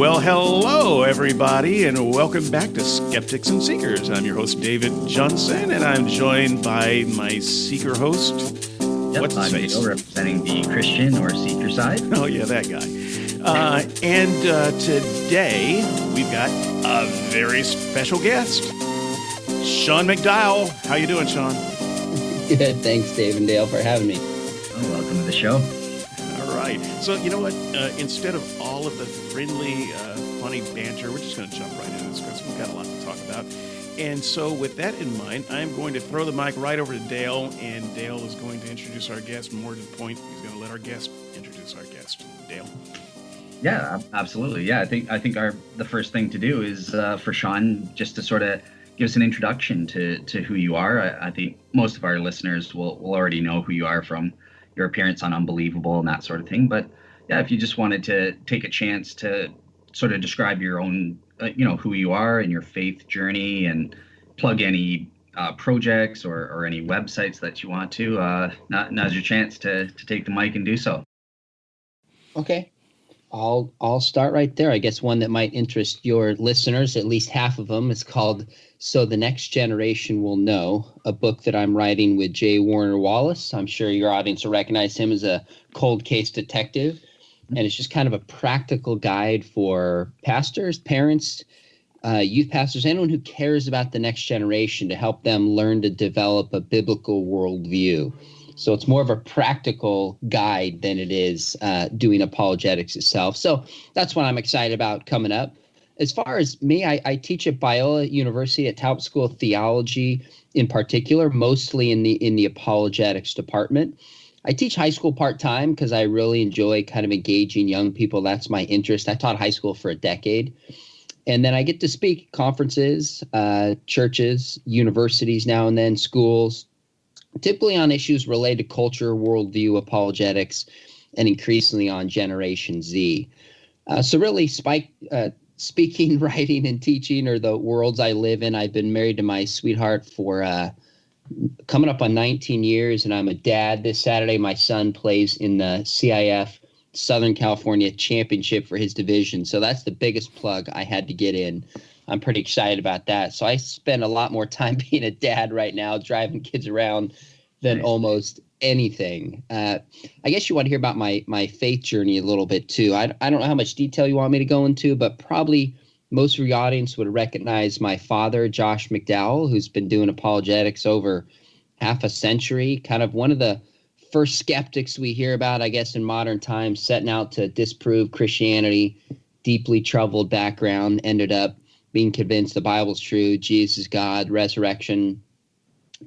Well, hello, everybody, and welcome back to Skeptics and Seekers. I'm your host, David Johnson, and I'm joined by my seeker host. Yep, What's his face? I'm representing the Christian or seeker side. Oh, yeah, that guy. And today, we've got a very special guest, Sean McDowell. How you doing, Sean? Good. Thanks, Dave and Dale, for having me. Oh, welcome to the show. All right. So, you know what? Instead of all of the friendly, funny banter, we're just going to jump right into this because we've got a lot to talk about. And so with that in mind, I'm going to throw the mic right over to Dale, and Dale is going to introduce our guest. More to the point, he's going to let our guest introduce our guest. Dale? Yeah, absolutely. Yeah, I think the first thing to do is for Sean just to sort of give us an introduction to who you are. I think most of our listeners will already know who you are from your appearance on Unbelievable and that sort of thing. But yeah, if you just wanted to take a chance to sort of describe your own, who you are and your faith journey, and plug any projects or any websites that you want to, now's your chance to take the mic and do so. Okay. I'll start right there. I guess one that might interest your listeners, at least half of them, is called So the Next Generation Will Know, a book that I'm writing with J. Warner Wallace. I'm sure your audience will recognize him as a cold case detective. And it's just kind of a practical guide for pastors, parents, youth pastors, anyone who cares about the next generation, to help them learn to develop a biblical worldview. So it's more of a practical guide than it is doing apologetics itself. So that's what I'm excited about coming up. As far as me, I teach at Biola University at Talbot School of Theology in particular, mostly in the apologetics department. I teach high school part-time because I really enjoy kind of engaging young people. That's my interest. I taught high school for a decade. And then I get to speak at conferences, churches, universities now and then, schools, typically on issues related to culture, worldview, apologetics, and increasingly on Generation Z. So really, speaking, writing, and teaching are the worlds I live in. I've been married to my sweetheart for coming up on 19 years, and I'm a dad. This Saturday, my son plays in the CIF Southern California Championship for his division. So that's the biggest plug I had to get in. I'm pretty excited about that. So I spend a lot more time being a dad right now, driving kids around, than almost anything. I guess you want to hear about my faith journey a little bit too. I don't know how much detail you want me to go into, but probably most of your audience would recognize my father, Josh McDowell, who's been doing apologetics over half a century, kind of one of the first skeptics we hear about, I guess, in modern times, setting out to disprove Christianity, deeply troubled background, ended up being convinced the Bible's true, Jesus is God, resurrection,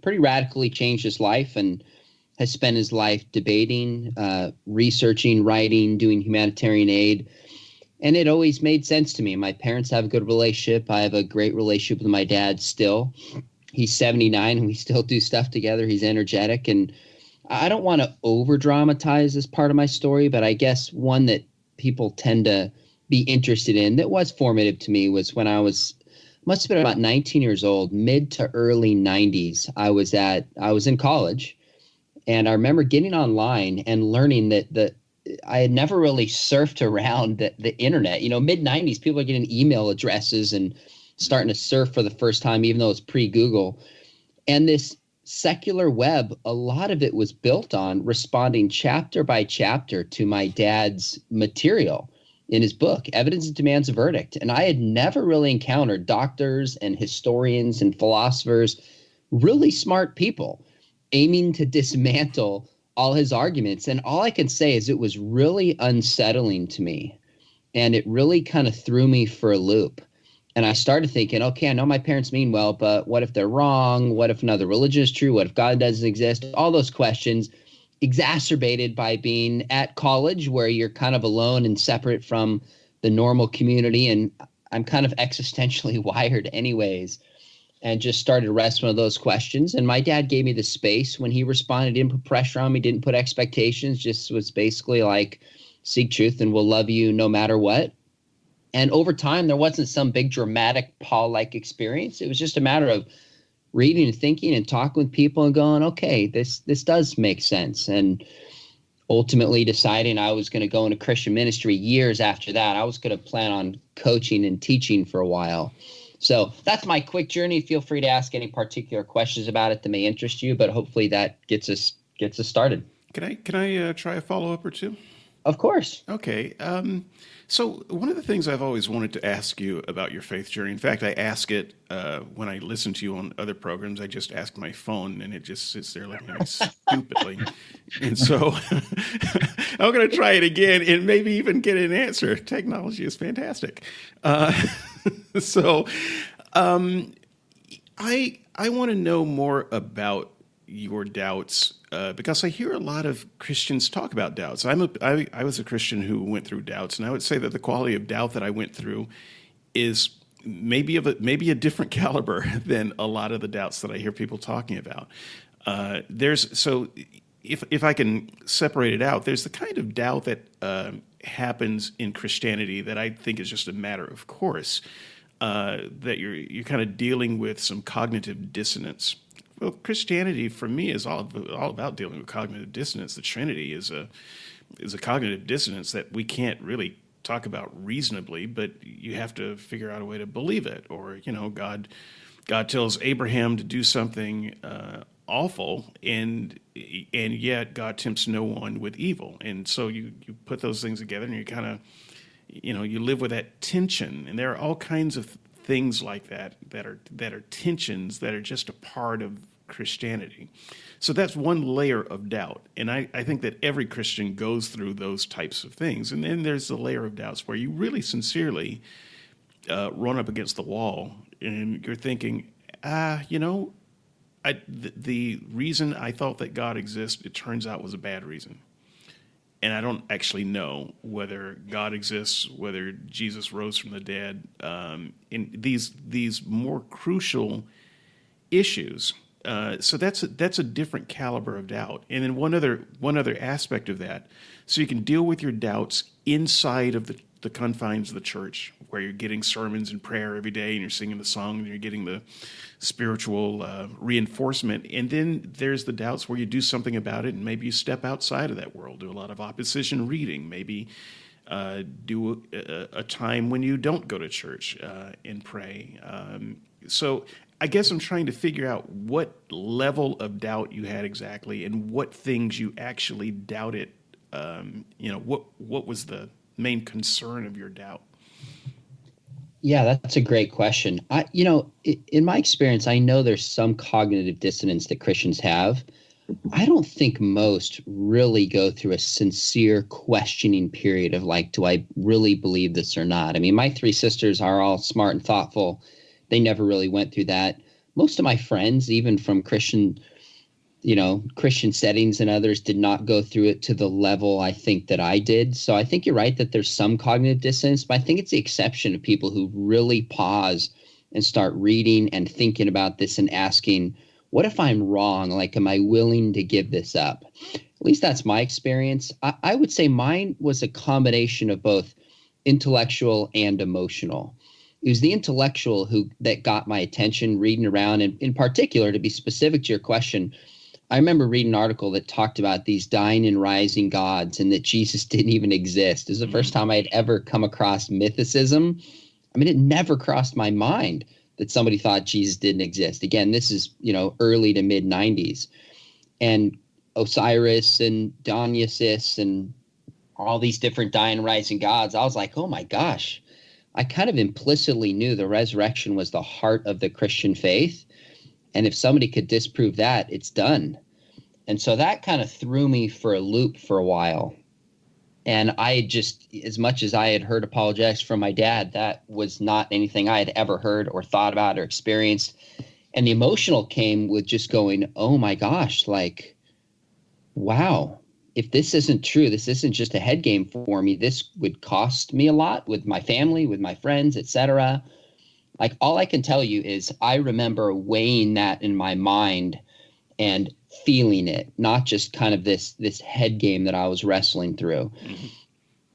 pretty radically changed his life, and has spent his life debating, researching, writing, doing humanitarian aid. And it always made sense to me. My parents have a good relationship. I have a great relationship with my dad still. He's 79 and we still do stuff together. He's energetic. And I don't want to over dramatize this part of my story, but I guess one that people tend to be interested in that was formative to me was when I must have been about 19 years old, mid to early 90s. I was in college, and I remember getting online and learning that I had never really surfed around the internet. Mid 90s, people are getting email addresses and starting to surf for the first time, even though it's pre-Google. And this secular web, a lot of it was built on responding chapter by chapter to my dad's material in his book, Evidence Demands a Verdict. And I had never really encountered doctors and historians and philosophers, really smart people, aiming to dismantle all his arguments. And all I can say is it was really unsettling to me. And it really kind of threw me for a loop. And I started thinking, okay, I know my parents mean well, but what if they're wrong? What if another religion is true? What if God doesn't exist? All those questions, exacerbated by being at college where you're kind of alone and separate from the normal community. And I'm kind of existentially wired anyways, and just started wrestling with those questions. And my dad gave me the space when he responded, didn't put pressure on me, didn't put expectations, just was basically like, seek truth and we'll love you no matter what. And over time, there wasn't some big dramatic Paul-like experience. It was just a matter of reading and thinking and talking with people and going, okay, this does make sense. And ultimately deciding I was going to go into Christian ministry years after that. I was going to plan on coaching and teaching for a while. So that's my quick journey. Feel free to ask any particular questions about it that may interest you, but hopefully that gets us started. Can I try a follow-up or two? Of course. Okay. So one of the things I've always wanted to ask you about your faith journey, in fact, I ask it when I listen to you on other programs. I just ask my phone, and it just sits there looking at me stupidly. And so I'm going to try it again and maybe even get an answer. Technology is fantastic. So I want to know more about your doubts because I hear a lot of Christians talk about doubts. I was a Christian who went through doubts, and I would say that the quality of doubt that I went through is maybe a different caliber than a lot of the doubts that I hear people talking about. If I can separate it out, there's the kind of doubt that happens in Christianity that I think is just a matter of course, that you're kind of dealing with some cognitive dissonance. Well, Christianity for me is all about dealing with cognitive dissonance. The Trinity is a cognitive dissonance that we can't really talk about reasonably, but you have to figure out a way to believe it. Or God tells Abraham to do something awful, and yet God tempts no one with evil. And so you put those things together, and you kind of you live with that tension. And there are all kinds of things like that are tensions that are just a part of Christianity. So that's one layer of doubt. And I think that every Christian goes through those types of things. And then there's the layer of doubts where you really sincerely run up against the wall and you're thinking, the reason I thought that God exists, it turns out was a bad reason. And I don't actually know whether God exists, whether Jesus rose from the dead, in these more crucial issues. So that's a different caliber of doubt. And then one other aspect of that, so you can deal with your doubts inside of the confines of the church, where you're getting sermons and prayer every day, and you're singing the song, and you're getting the spiritual reinforcement. And then there's the doubts where you do something about it, and maybe you step outside of that world, do a lot of opposition reading, maybe do a time when you don't go to church and pray. So I guess I'm trying to figure out what level of doubt you had exactly, and what things you actually doubted. What was the main concern of your doubt? Yeah, that's a great question. In my experience, I know there's some cognitive dissonance that Christians have. I don't think most really go through a sincere questioning period of like, do I really believe this or not? I mean, my three sisters are all smart and thoughtful. They never really went through that. Most of my friends, even from Christian settings and others, did not go through it to the level I think that I did. So I think you're right that there's some cognitive dissonance, but I think it's the exception of people who really pause and start reading and thinking about this and asking, what if I'm wrong? Like, am I willing to give this up? At least that's my experience. I would say mine was a combination of both intellectual and emotional. It was the intellectual that got my attention reading around, and in particular, to be specific to your question, I remember reading an article that talked about these dying and rising gods and that Jesus didn't even exist. It was the first time I had ever come across mythicism. I mean, it never crossed my mind that somebody thought Jesus didn't exist. Again, this is, early to mid 90s. And Osiris and Dionysus and all these different dying and rising gods. I was like, oh my gosh. I kind of implicitly knew the resurrection was the heart of the Christian faith. And if somebody could disprove that, it's done. And so that kind of threw me for a loop for a while. And I just, as much as I had heard apologetics from my dad, that was not anything I had ever heard or thought about or experienced. And the emotional came with just going, oh my gosh, like, wow, if this isn't true, this isn't just a head game for me, this would cost me a lot with my family, with my friends, etc. Like, all I can tell you is I remember weighing that in my mind and feeling it, not just kind of this head game that I was wrestling through. Mm-hmm.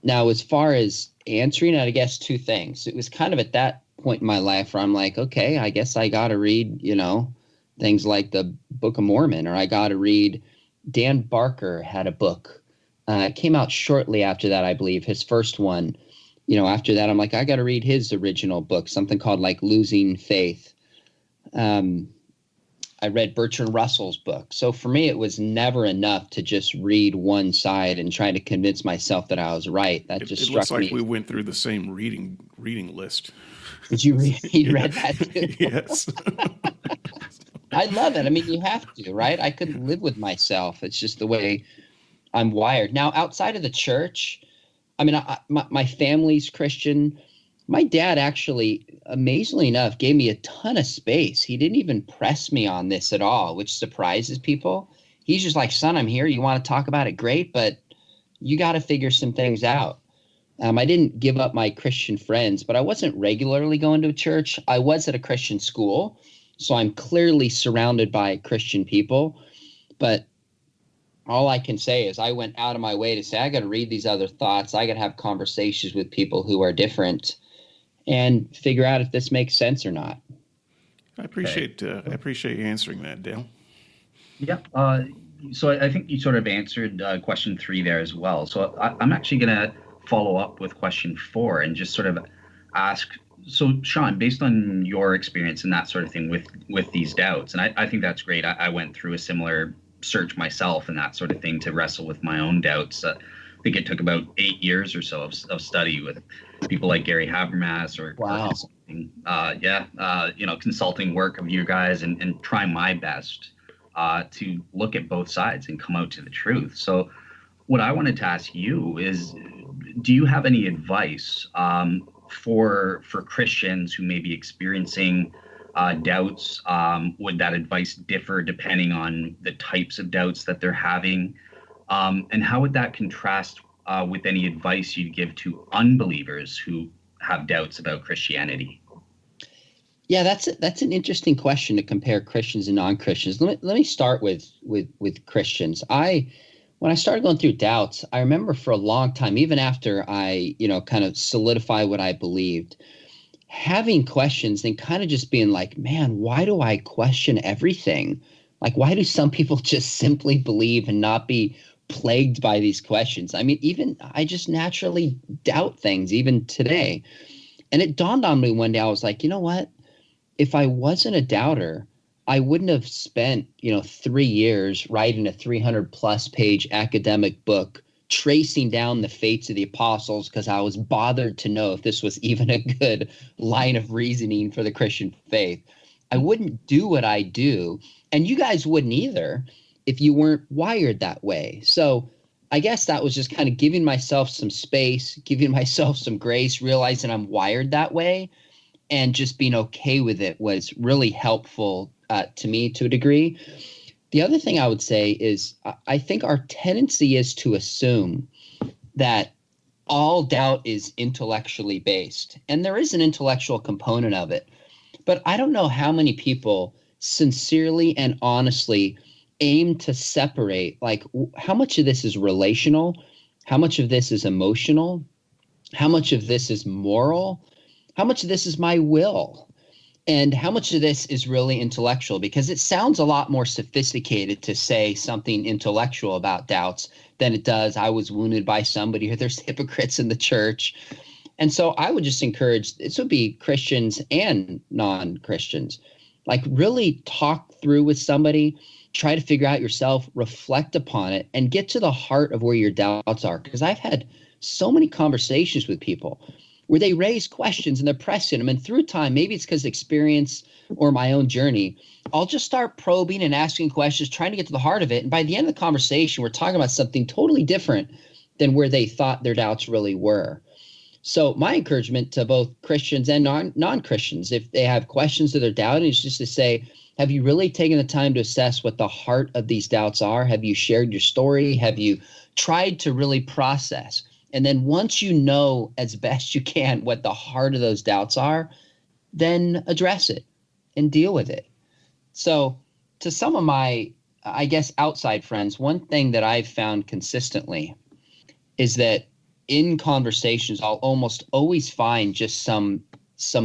Now, as far as answering it, I guess two things. It was kind of at that point in my life where I'm like, okay, I guess I got to read, things like the Book of Mormon, or I got to read. Dan Barker had a book It came out shortly after that, I believe, his first one. After that, I'm like, I got to read his original book, something called like Losing Faith. I read Bertrand Russell's book. So for me, it was never enough to just read one side and try to convince myself that I was right. That just struck me. It looks like we went through the same reading list. Did you read that too? Yes. I love it. I mean, you have to, right? I couldn't live with myself. It's just the way I'm wired. Now, outside of the church, I mean, my family's Christian. My dad actually, amazingly enough, gave me a ton of space. He didn't even press me on this at all, which surprises people. He's just like, son, I'm here. You want to talk about it? Great, but you got to figure some things out. I didn't give up my Christian friends, but I wasn't regularly going to church. I was at a Christian school, so I'm clearly surrounded by Christian people. But all I can say is I went out of my way to say, I got to read these other thoughts. I got to have conversations with people who are different and figure out if this makes sense or not. I appreciate you answering that, Dale. Yeah. So I think you sort of answered question 3 there as well. So I'm actually going to follow up with question 4 and just sort of ask. So Sean, based on your experience and that sort of thing with these doubts, and I think that's great. I went through a similar search myself and that sort of thing to wrestle with my own doubts. I think it took about 8 years or so of study with people like Gary Habermas or wow. Consulting, consulting work of you guys and try my best to look at both sides and come out to the truth. So what I wanted to ask you is, do you have any advice for Christians who may be experiencing doubts? Would that advice differ depending on the types of doubts that they're having? And how would that contrast with any advice you'd give to unbelievers who have doubts about Christianity? Yeah, that's an interesting question to compare Christians and non-Christians. Let me start with Christians. When I started going through doubts, I remember for a long time, even after I, kind of solidify what I believed, having questions and kind of just being like, man, why do I question everything? Like, why do some people just simply believe and not be plagued by these questions? I mean, even I just naturally doubt things even today. And it dawned on me one day, I was like, you know what? If I wasn't a doubter, I wouldn't have spent, 3 years writing a 300 plus page academic book, tracing down the fates of the apostles because I was bothered to know if this was even a good line of reasoning for the Christian faith. I wouldn't do what I do, and you guys wouldn't either if you weren't wired that way. So I guess that was just kind of giving myself some space, giving myself some grace, realizing I'm wired that way, and just being okay with it was really helpful to me to a degree. The other thing I would say is I think our tendency is to assume that all doubt is intellectually based, and there is an intellectual component of it. But I don't know how many people sincerely and honestly aim to separate, like, how much of this is relational, how much of this is emotional, how much of this is moral, how much of this is my will, and how much of this is really intellectual, because it sounds a lot more sophisticated to say something intellectual about doubts than it does, I was wounded by somebody, or there's hypocrites in the church. And so I would just encourage, this would be Christians and non-Christians, like really talk through with somebody, try to figure out yourself, reflect upon it, and get to the heart of where your doubts are. Because I've had so many conversations with people where they raise questions and they're pressing them. And through time, maybe it's because of experience or my own journey, I'll just start probing and asking questions, trying to get to the heart of it. And by the end of the conversation, we're talking about something totally different than where they thought their doubts really were. So my encouragement to both Christians and non-Christians, if they have questions that they're doubting, is just to say, have you really taken the time to assess what the heart of these doubts are? Have you shared your story? Have you tried to really process? And then once you know as best you can what the heart of those doubts are, then address it and deal with it. So to some of my, I guess, outside friends, one thing that I've found consistently is that in conversations, I'll almost always find just some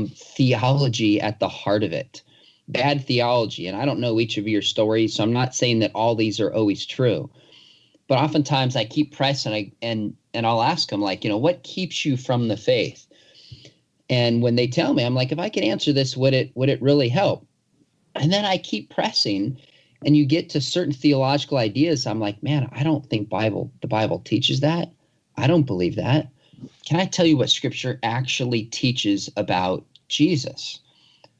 theology at the heart of it, bad theology. And I don't know each of your stories, so I'm not saying that all these are always true. But oftentimes I keep pressing, and I'll ask them, like, what keeps you from the faith? And when they tell me, I'm like, if I could answer this, would it really help? And then I keep pressing, and you get to certain theological ideas. I'm like, man, I don't think the Bible teaches that. I don't believe that. Can I tell you what Scripture actually teaches about Jesus?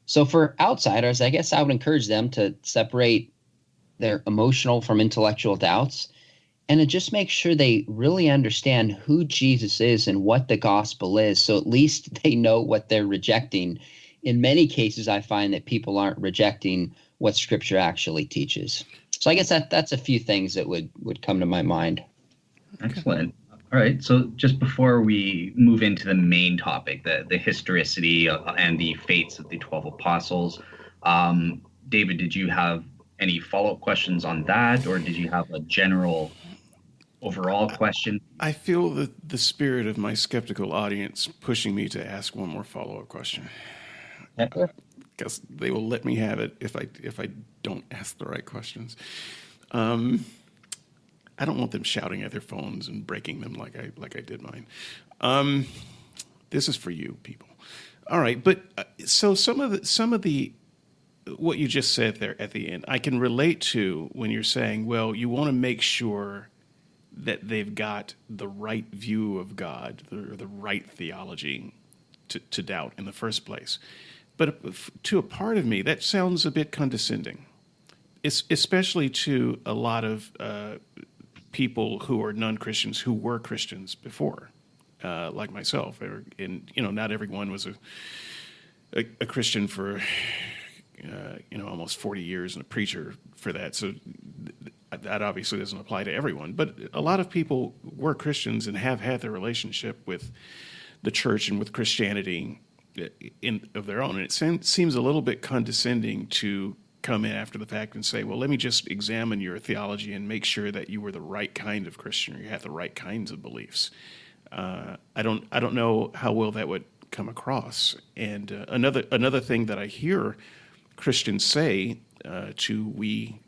So for outsiders, I guess I would encourage them to separate their emotional from intellectual doubts, and to just make sure they really understand who Jesus is and what the gospel is, so at least they know what they're rejecting. In many cases, I find that people aren't rejecting what Scripture actually teaches. So I guess that's a few things that would come to my mind. Excellent. All right. So just before we move into the main topic, the historicity and the fates of the 12 apostles, David, did you have any follow-up questions on that, or did you have a general overall question? I feel the spirit of my skeptical audience pushing me to ask one more follow-up question. Because they will let me have it if I don't ask the right questions. I don't want them shouting at their phones and breaking them like I did mine. This is for you people. All right, but so some of the what you just said there at the end, I can relate to when you're saying, well, you want to make sure that they've got the right view of God, the right theology to doubt in the first place. But to a part of me, that sounds a bit condescending, especially to a lot of people who are non-Christians who were Christians before, like myself. And not everyone was a Christian for almost 40 years and a preacher for that. So that obviously doesn't apply to everyone. But a lot of people were Christians and have had their relationship with the church and with Christianity of their own. And it seems a little bit condescending to come in after the fact and say, well, let me just examine your theology and make sure that you were the right kind of Christian, or you had the right kinds of beliefs. I don't know how well that would come across. And another thing that I hear Christians say to we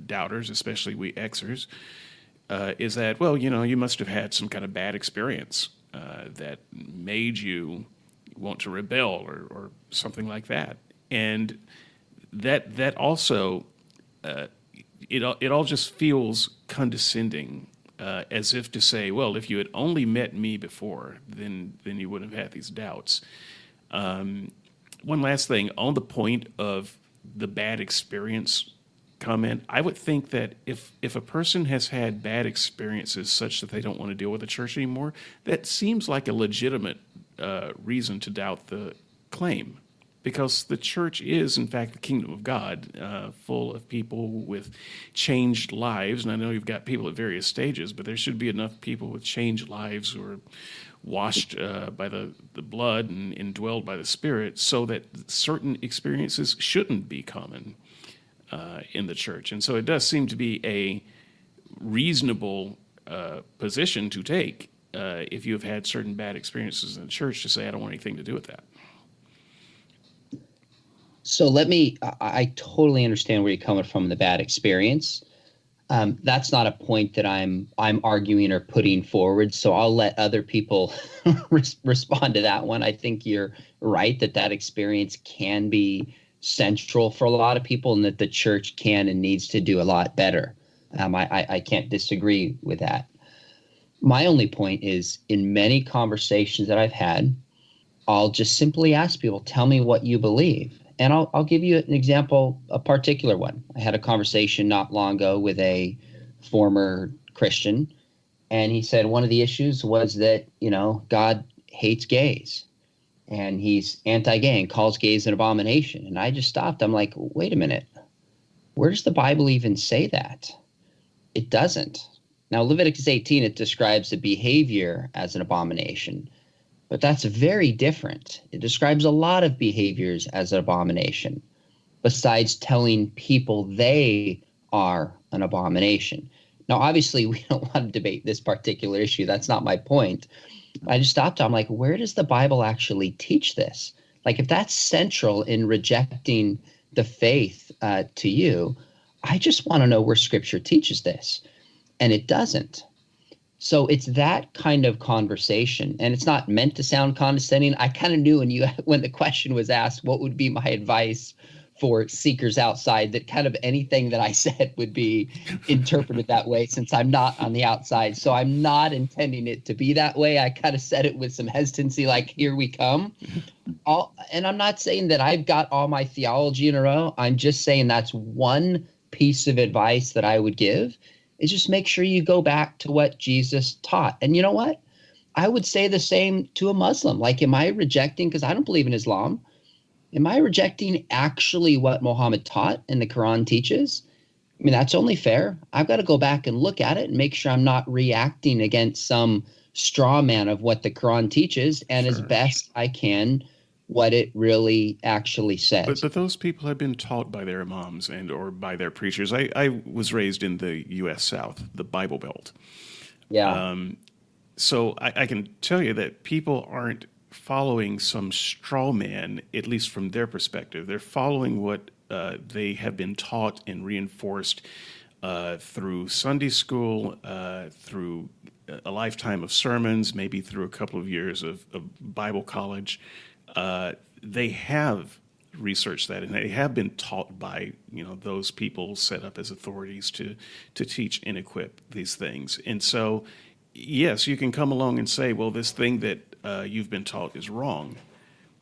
doubters, especially we Xers, is that, well, you must have had some kind of bad experience that made you want to rebel or something like that. And that also, it all just feels condescending, as if to say, well, if you had only met me before, then you wouldn't have had these doubts. One last thing, on the point of the bad experience comment, I would think that if a person has had bad experiences such that they don't want to deal with the church anymore, that seems like a legitimate reason to doubt the claim. Because the church is, in fact, the kingdom of God, full of people with changed lives. And I know you've got people at various stages, but there should be enough people with changed lives who are washed by the blood and indwelled by the Spirit, so that certain experiences shouldn't be common in the church. And so it does seem to be a reasonable position to take if you have had certain bad experiences in the church, to say, I don't want anything to do with that. So I totally understand where you're coming from, the bad experience. That's not a point that I'm arguing or putting forward. So I'll let other people respond to that one. I think you're right that experience can be central for a lot of people, and that the church can and needs to do a lot better. I can't disagree with that. My only point is, in many conversations that I've had, I'll just simply ask people, tell me what you believe. And I'll give you an example, a particular one. I had a conversation not long ago with a former Christian, and he said one of the issues was that, God hates gays, and he's anti-gay and calls gays an abomination. And I just stopped. I'm like, wait a minute. Where does the Bible even say that? It doesn't. Now, Leviticus 18, it describes the behavior as an abomination. But that's very different. It describes a lot of behaviors as an abomination, besides telling people they are an abomination. Now, obviously, we don't want to debate this particular issue. That's not my point. I just stopped. I'm like, where does the Bible actually teach this? Like, if that's central in rejecting the faith to you, I just want to know where Scripture teaches this. and it doesn't. So it's that kind of conversation, and it's not meant to sound condescending. I kind of knew when the question was asked, what would be my advice for seekers outside, that kind of anything that I said would be interpreted that way, since I'm not on the outside. So I'm not intending it to be that way. I kind of said it with some hesitancy, like, here we come. And I'm not saying that I've got all my theology in a row. I'm just saying that's one piece of advice that I would give, is just make sure you go back to what Jesus taught. And you know what? I would say the same to a Muslim. Like, am I rejecting, because I don't believe in Islam, am I rejecting actually what Muhammad taught and the Quran teaches? I mean, that's only fair. I've got to go back and look at it and make sure I'm not reacting against some straw man of what the Quran teaches, and as best I can, what it really actually says. But those people have been taught by their imams and or by their preachers. I was raised in the U.S. South, the Bible Belt. Yeah. So I can tell you that people aren't following some straw man, at least from their perspective. They're following what they have been taught and reinforced through Sunday school, through a lifetime of sermons, maybe through a couple of years of Bible college. They have researched that, and they have been taught by those people set up as authorities to teach and equip these things. And so, yes, you can come along and say, well, this thing that you've been taught is wrong,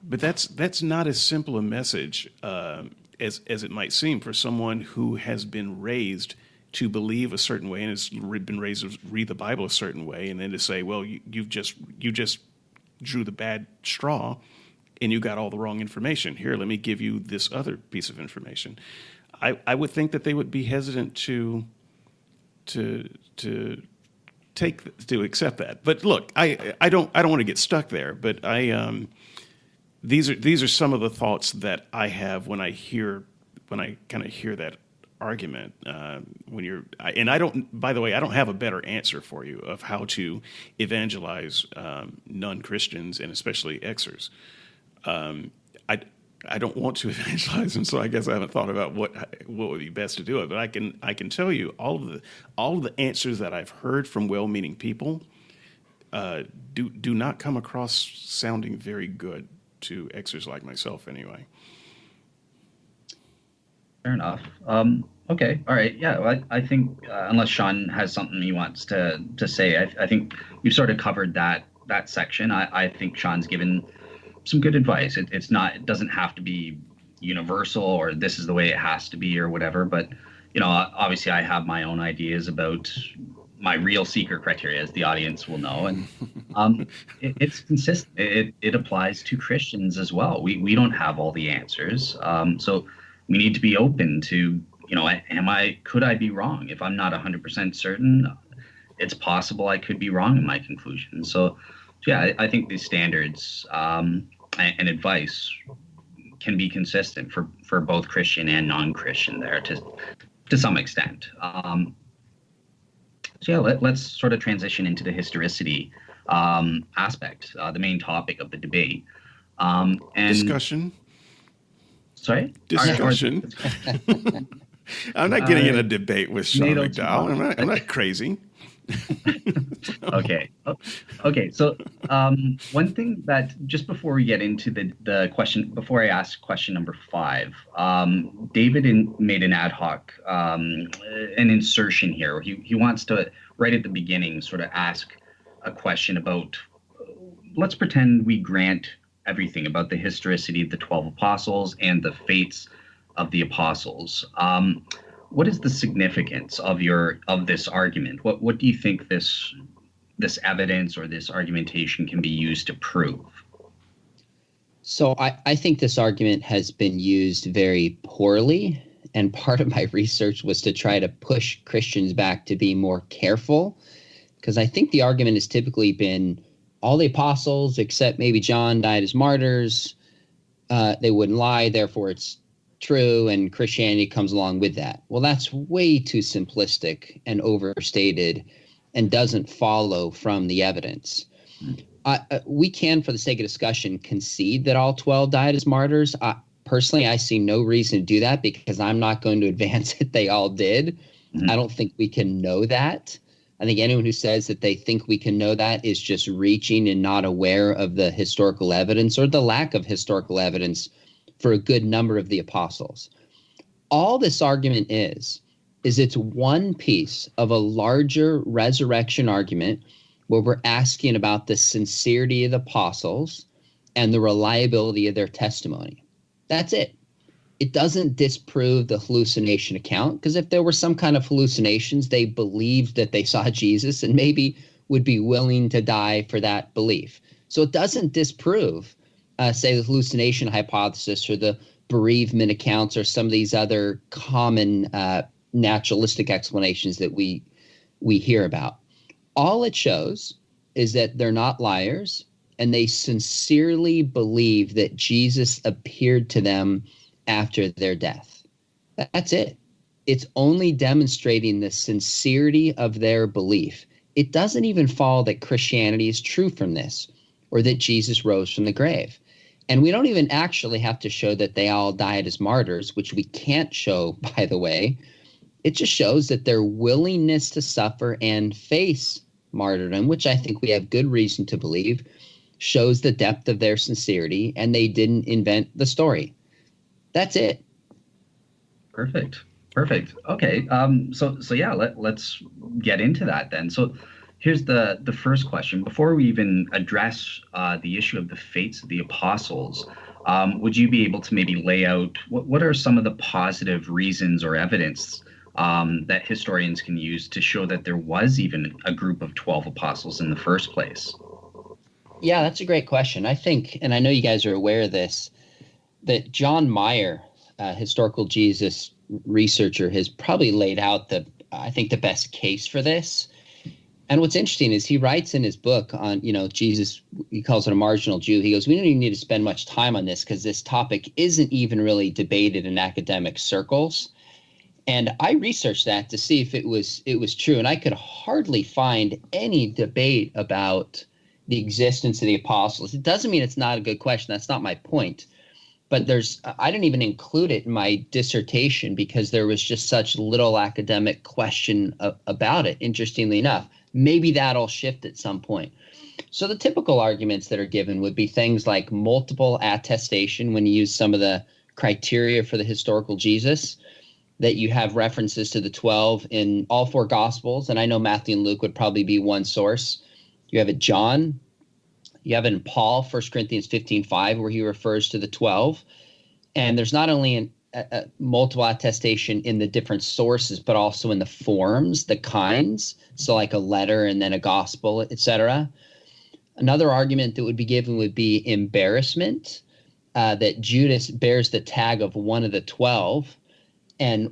but that's not as simple a message as it might seem for someone who has been raised to believe a certain way and has been raised to read the Bible a certain way, and then to say, well, you just drew the bad straw and you got all the wrong information. Here, let me give you this other piece of information. I would think that they would be hesitant to accept that. But look, I don't want to get stuck there. But these are some of the thoughts that I have when I kind of hear that argument. I don't. By the way, I don't have a better answer for you of how to evangelize non-Christians and especially Xers. I don't want to evangelize them, so I guess I haven't thought about what would be best to do it. But I can tell you all of the answers that I've heard from well-meaning people do not come across sounding very good to Xers like myself, anyway. Fair enough. Okay. All right. Yeah. Well, I think unless Sean has something he wants to say, I think you've sort of covered that section. I think Sean's given some good advice. It doesn't have to be universal or this is the way it has to be or whatever. But obviously I have my own ideas about my real seeker criteria, as the audience will know, and it's consistent. It applies to Christians as well. We don't have all the answers, so we need to be open to could I be wrong? If I'm not 100% certain, it's possible I could be wrong in my conclusion. So yeah, I think these standards and advice can be consistent for both Christian and non-Christian there to some extent. So yeah, let's sort of transition into the historicity aspect, the main topic of the debate. And discussion. Sorry? Discussion. I'm not getting in a debate with Sean McDowell. I'm not crazy. Okay. So one thing that just before we get into the question, before I ask question number 5, David made an ad hoc an insertion here. He wants to right at the beginning sort of ask a question about. Let's pretend we grant everything about the historicity of the 12 apostles and the fates of the apostles. What is the significance of this argument? What do you think this evidence or this argumentation can be used to prove? So I think this argument has been used very poorly, and part of my research was to try to push Christians back to be more careful, because I think the argument has typically been all the apostles except maybe John died as martyrs. They wouldn't lie, therefore it's true, and Christianity comes along with that. Well, that's way too simplistic and overstated and doesn't follow from the evidence. We can, for the sake of discussion, concede that all 12 died as martyrs. Personally, I see no reason to do that because I'm not going to advance that they all did. I don't think we can know that. I think anyone who says that they think we can know that is just reaching and not aware of the historical evidence or the lack of historical evidence for a good number of the apostles. All this argument is it's one piece of a larger resurrection argument where we're asking about the sincerity of the apostles and the reliability of their testimony. That's it. It doesn't disprove the hallucination account, because if there were some kind of hallucinations, they believed that they saw Jesus and maybe would be willing to die for that belief. So it doesn't disprove, say, the hallucination hypothesis or the bereavement accounts or some of these other common naturalistic explanations that we hear about. All it shows is that they're not liars, and they sincerely believe that Jesus appeared to them after their death. That's it. It's only demonstrating the sincerity of their belief. It doesn't even follow that Christianity is true from this or that Jesus rose from the grave. And we don't even actually have to show that they all died as martyrs, which we can't show, by the way. It just shows that their willingness to suffer and face martyrdom, which I think we have good reason to believe, shows the depth of their sincerity, and they didn't invent the story. That's it. Perfect. Okay. So yeah, let's get into that then. So here's the first question. Before we even address the issue of the fates of the apostles, would you be able to maybe lay out what are some of the positive reasons or evidence that historians can use to show that there was even a group of 12 apostles in the first place? Yeah, that's a great question. I think, and I know you guys are aware of this, that John Meyer, historical Jesus researcher, has probably laid out the best case for this. And what's interesting is he writes in his book on, Jesus, he calls it a marginal Jew. He goes, we don't even need to spend much time on this because this topic isn't even really debated in academic circles. And I researched that to see if it was true. And I could hardly find any debate about the existence of the apostles. It doesn't mean it's not a good question. That's not my point. But I didn't even include it in my dissertation because there was just such little academic question about it, interestingly enough. Maybe that'll shift at some point. So the typical arguments that are given would be things like multiple attestation when you use some of the criteria for the historical Jesus, that you have references to the 12 in all four Gospels. And I know Matthew and Luke would probably be one source. You have it John. You have it in Paul, 1 Corinthians 15:5, where he refers to the 12. And there's not only a multiple attestation in the different sources, but also in the forms, the kinds. So like a letter and then a gospel, etc. Another argument that would be given would be embarrassment, that Judas bears the tag of one of the 12. And,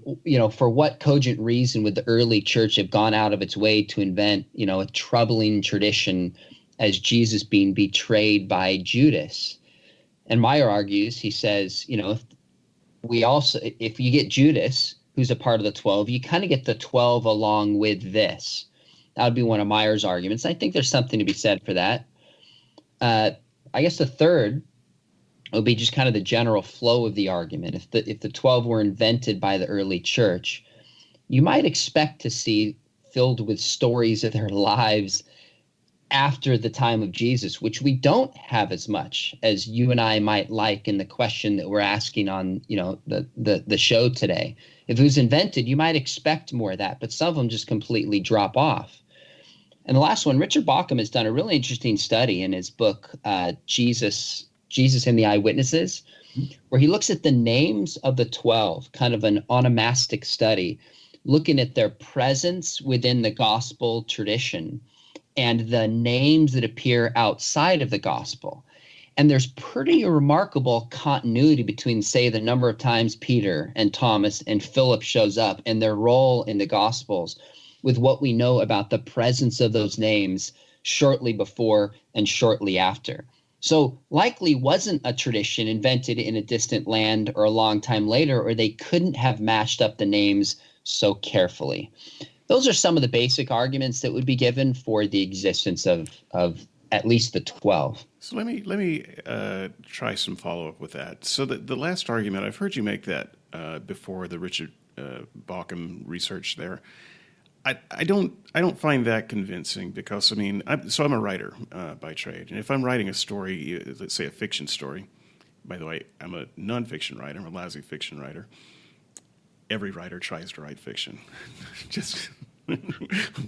for what cogent reason would the early church have gone out of its way to invent, a troubling tradition as Jesus being betrayed by Judas? And Meyer argues, he says, if you get Judas, who's a part of the 12, you kind of get the 12 along with this. That would be one of Meyer's arguments. I think there's something to be said for that. I guess the third would be just kind of the general flow of the argument. If the 12 were invented by the early church, you might expect to see filled with stories of their lives after the time of Jesus, which we don't have as much as you and I might like in the question that we're asking on, the show today. If it was invented, you might expect more of that, but some of them just completely drop off. And the last one, Richard Bauckham has done a really interesting study in his book, Jesus and the Eyewitnesses, where he looks at the names of the 12, kind of an onomastic study, looking at their presence within the gospel tradition and the names that appear outside of the gospel. And there's pretty remarkable continuity between, say, the number of times Peter and Thomas and Philip shows up and their role in the gospels with what we know about the presence of those names shortly before and shortly after. So likely wasn't a tradition invented in a distant land or a long time later, or they couldn't have matched up the names so carefully. Those are some of the basic arguments that would be given for the existence of at least the 12. So let me try some follow-up with that. So the last argument, I've heard you make that before, the Richard Bauckham research there. I don't find that convincing because, I mean, I'm a writer by trade. And if I'm writing a story, let's say a fiction story, by the way, I'm a nonfiction writer, I'm a lousy fiction writer. Every writer tries to write fiction.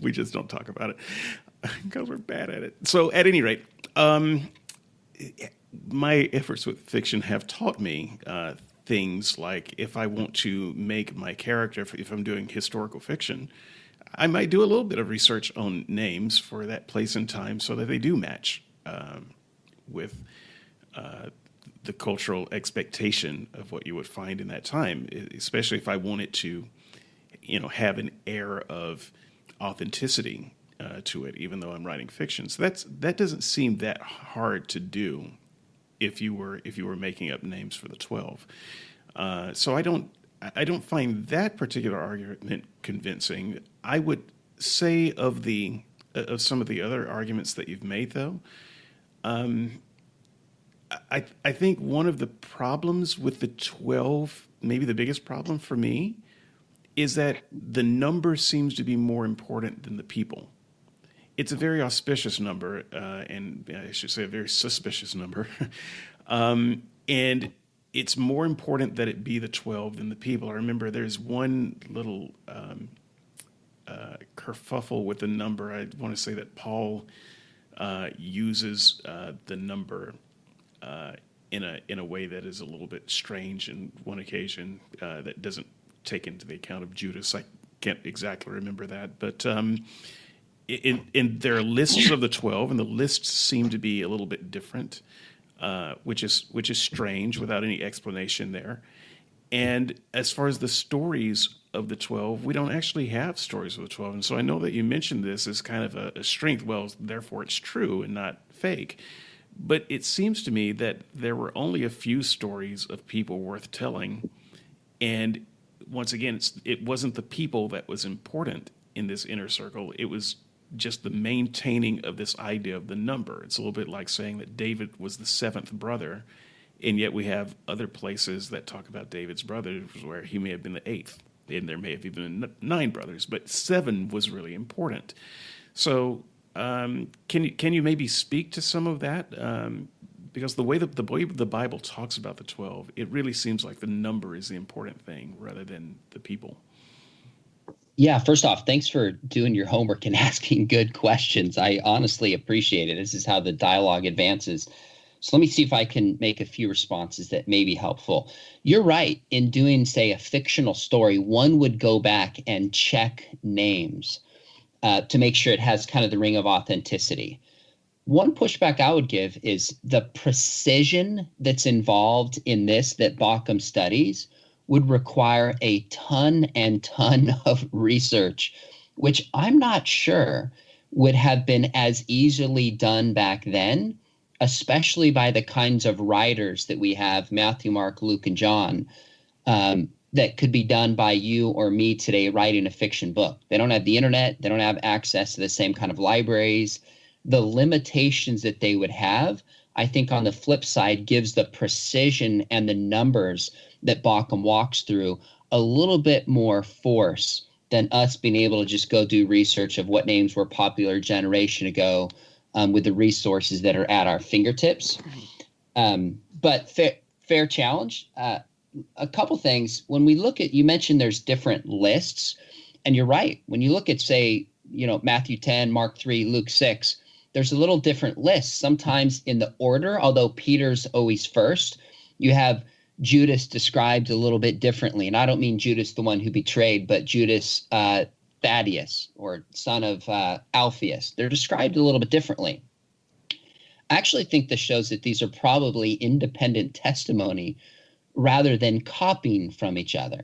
We just don't talk about it because we're bad at it. So at any rate, my efforts with fiction have taught me things like if I want to make my character, if I'm doing historical fiction, I might do a little bit of research on names for that place and time so that they do match with the cultural expectation of what you would find in that time, especially if I want it to, have an air of authenticity to it, even though I'm writing fiction. So that doesn't seem that hard to do if you were making up names for the 12. So I don't find that particular argument convincing. I would say of some of the other arguments that you've made, though, I think one of the problems with the 12, maybe the biggest problem for me, is that the number seems to be more important than the people. It's a very auspicious number, and I should say a very suspicious number. And it's more important that it be the 12 than the people. I remember there's one little kerfuffle with the number. I want to say that Paul uses the number in a way that is a little bit strange in one occasion that doesn't take into the account of Judas. I can't exactly remember that, but in there are lists of the 12, and the lists seem to be a little bit different, which is strange without any explanation there. And as far as the stories of the 12, we don't actually have stories of the 12. And so I know that you mentioned this as kind of a strength. Well, therefore it's true and not fake. But it seems to me that there were only a few stories of people worth telling. And once again, it wasn't the people that was important in this inner circle. It was just the maintaining of this idea of the number. It's a little bit like saying that David was the seventh brother, and yet we have other places that talk about David's brothers where he may have been the eighth, and there may have even been 9 brothers, but 7 was really important. So can you maybe speak to some of that? Because the way the Bible talks about the 12, it really seems like the number is the important thing rather than the people. Yeah, first off, thanks for doing your homework and asking good questions. I honestly appreciate it. This is how the dialogue advances. So let me see if I can make a few responses that may be helpful. You're right. In doing, say, a fictional story, one would go back and check names to make sure it has kind of the ring of authenticity. One pushback I would give is the precision that's involved in this that Bauckham studies would require a ton and ton of research, which I'm not sure would have been as easily done back then, especially by the kinds of writers that we have, Matthew, Mark, Luke, and John, that could be done by you or me today writing a fiction book. They don't have the internet. They don't have access to the same kind of libraries. The limitations that they would have, I think on the flip side, gives the precision and the numbers that Bauckham walks through a little bit more force than us being able to just go do research of what names were popular a generation ago with the resources that are at our fingertips. But fair challenge. A couple things. When we look at, you mentioned there's different lists, and you're right. When you look at, say, Matthew 10, Mark 3, Luke 6, there's a little different lists, sometimes in the order, although Peter's always first. You have Judas described a little bit differently. And I don't mean Judas, the one who betrayed, but Judas Thaddeus, or son of Alphaeus. They're described a little bit differently. I actually think this shows that these are probably independent testimony rather than copying from each other.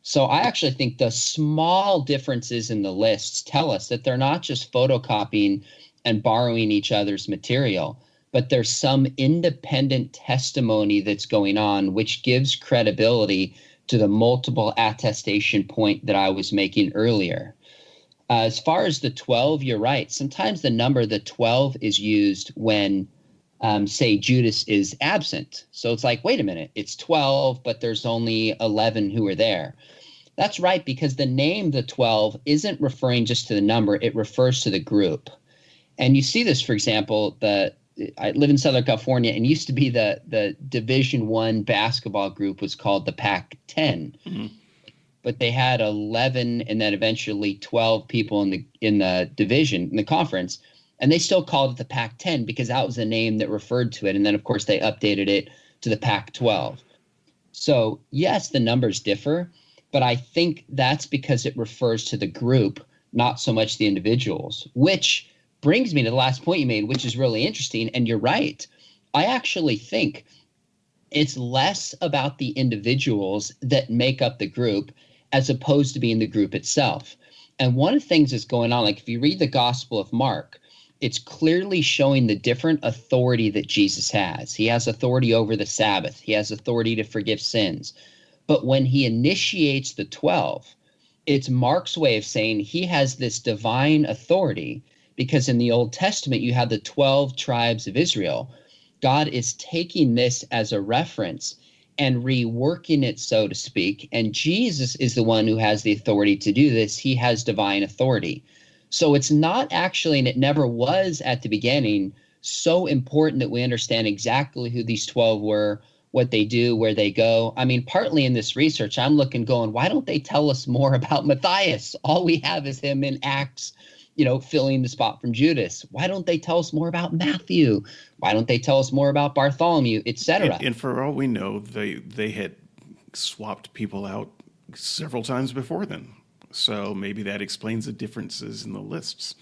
So I actually think the small differences in the lists tell us that they're not just photocopying and borrowing each other's material, but there's some independent testimony that's going on, which gives credibility to the multiple attestation point that I was making earlier. As far as the 12, you're right. Sometimes the number, the 12, is used when, say, Judas is absent. So it's like, wait a minute, it's 12, but there's only 11 who are there. That's right, because the name, the 12, isn't referring just to the number. It refers to the group. And you see this, for example, I live in Southern California, and used to be the Division I basketball group was called the Pac-10. Mm-hmm. But they had 11 and then eventually 12 people in the division, in the conference, and they still called it the Pac-10 because that was the name that referred to it. And then, of course, they updated it to the Pac-12. So, yes, the numbers differ, but I think that's because it refers to the group, not so much the individuals, which brings me to the last point you made, which is really interesting. And you're right. I actually think it's less about the individuals that make up the group as opposed to being the group itself. And one of the things that's going on, like if you read the Gospel of Mark, it's clearly showing the different authority that Jesus has. He has authority over the Sabbath. He has authority to forgive sins. But when he initiates the 12, it's Mark's way of saying he has this divine authority, because in the Old Testament, you have the 12 tribes of Israel. God is taking this as a reference and reworking it, so to speak. And Jesus is the one who has the authority to do this. He has divine authority. So it's not actually, and it never was at the beginning, so important that we understand exactly who these 12 were, what they do, where they go. I mean, partly in this research, I'm looking going, why don't they tell us more about Matthias? All we have is him in Acts, filling the spot from Judas. Why don't they tell us more about Matthew? Why don't they tell us more about Bartholomew, etc.? And for all we know, they had swapped people out several times before then. So maybe that explains the differences in the lists.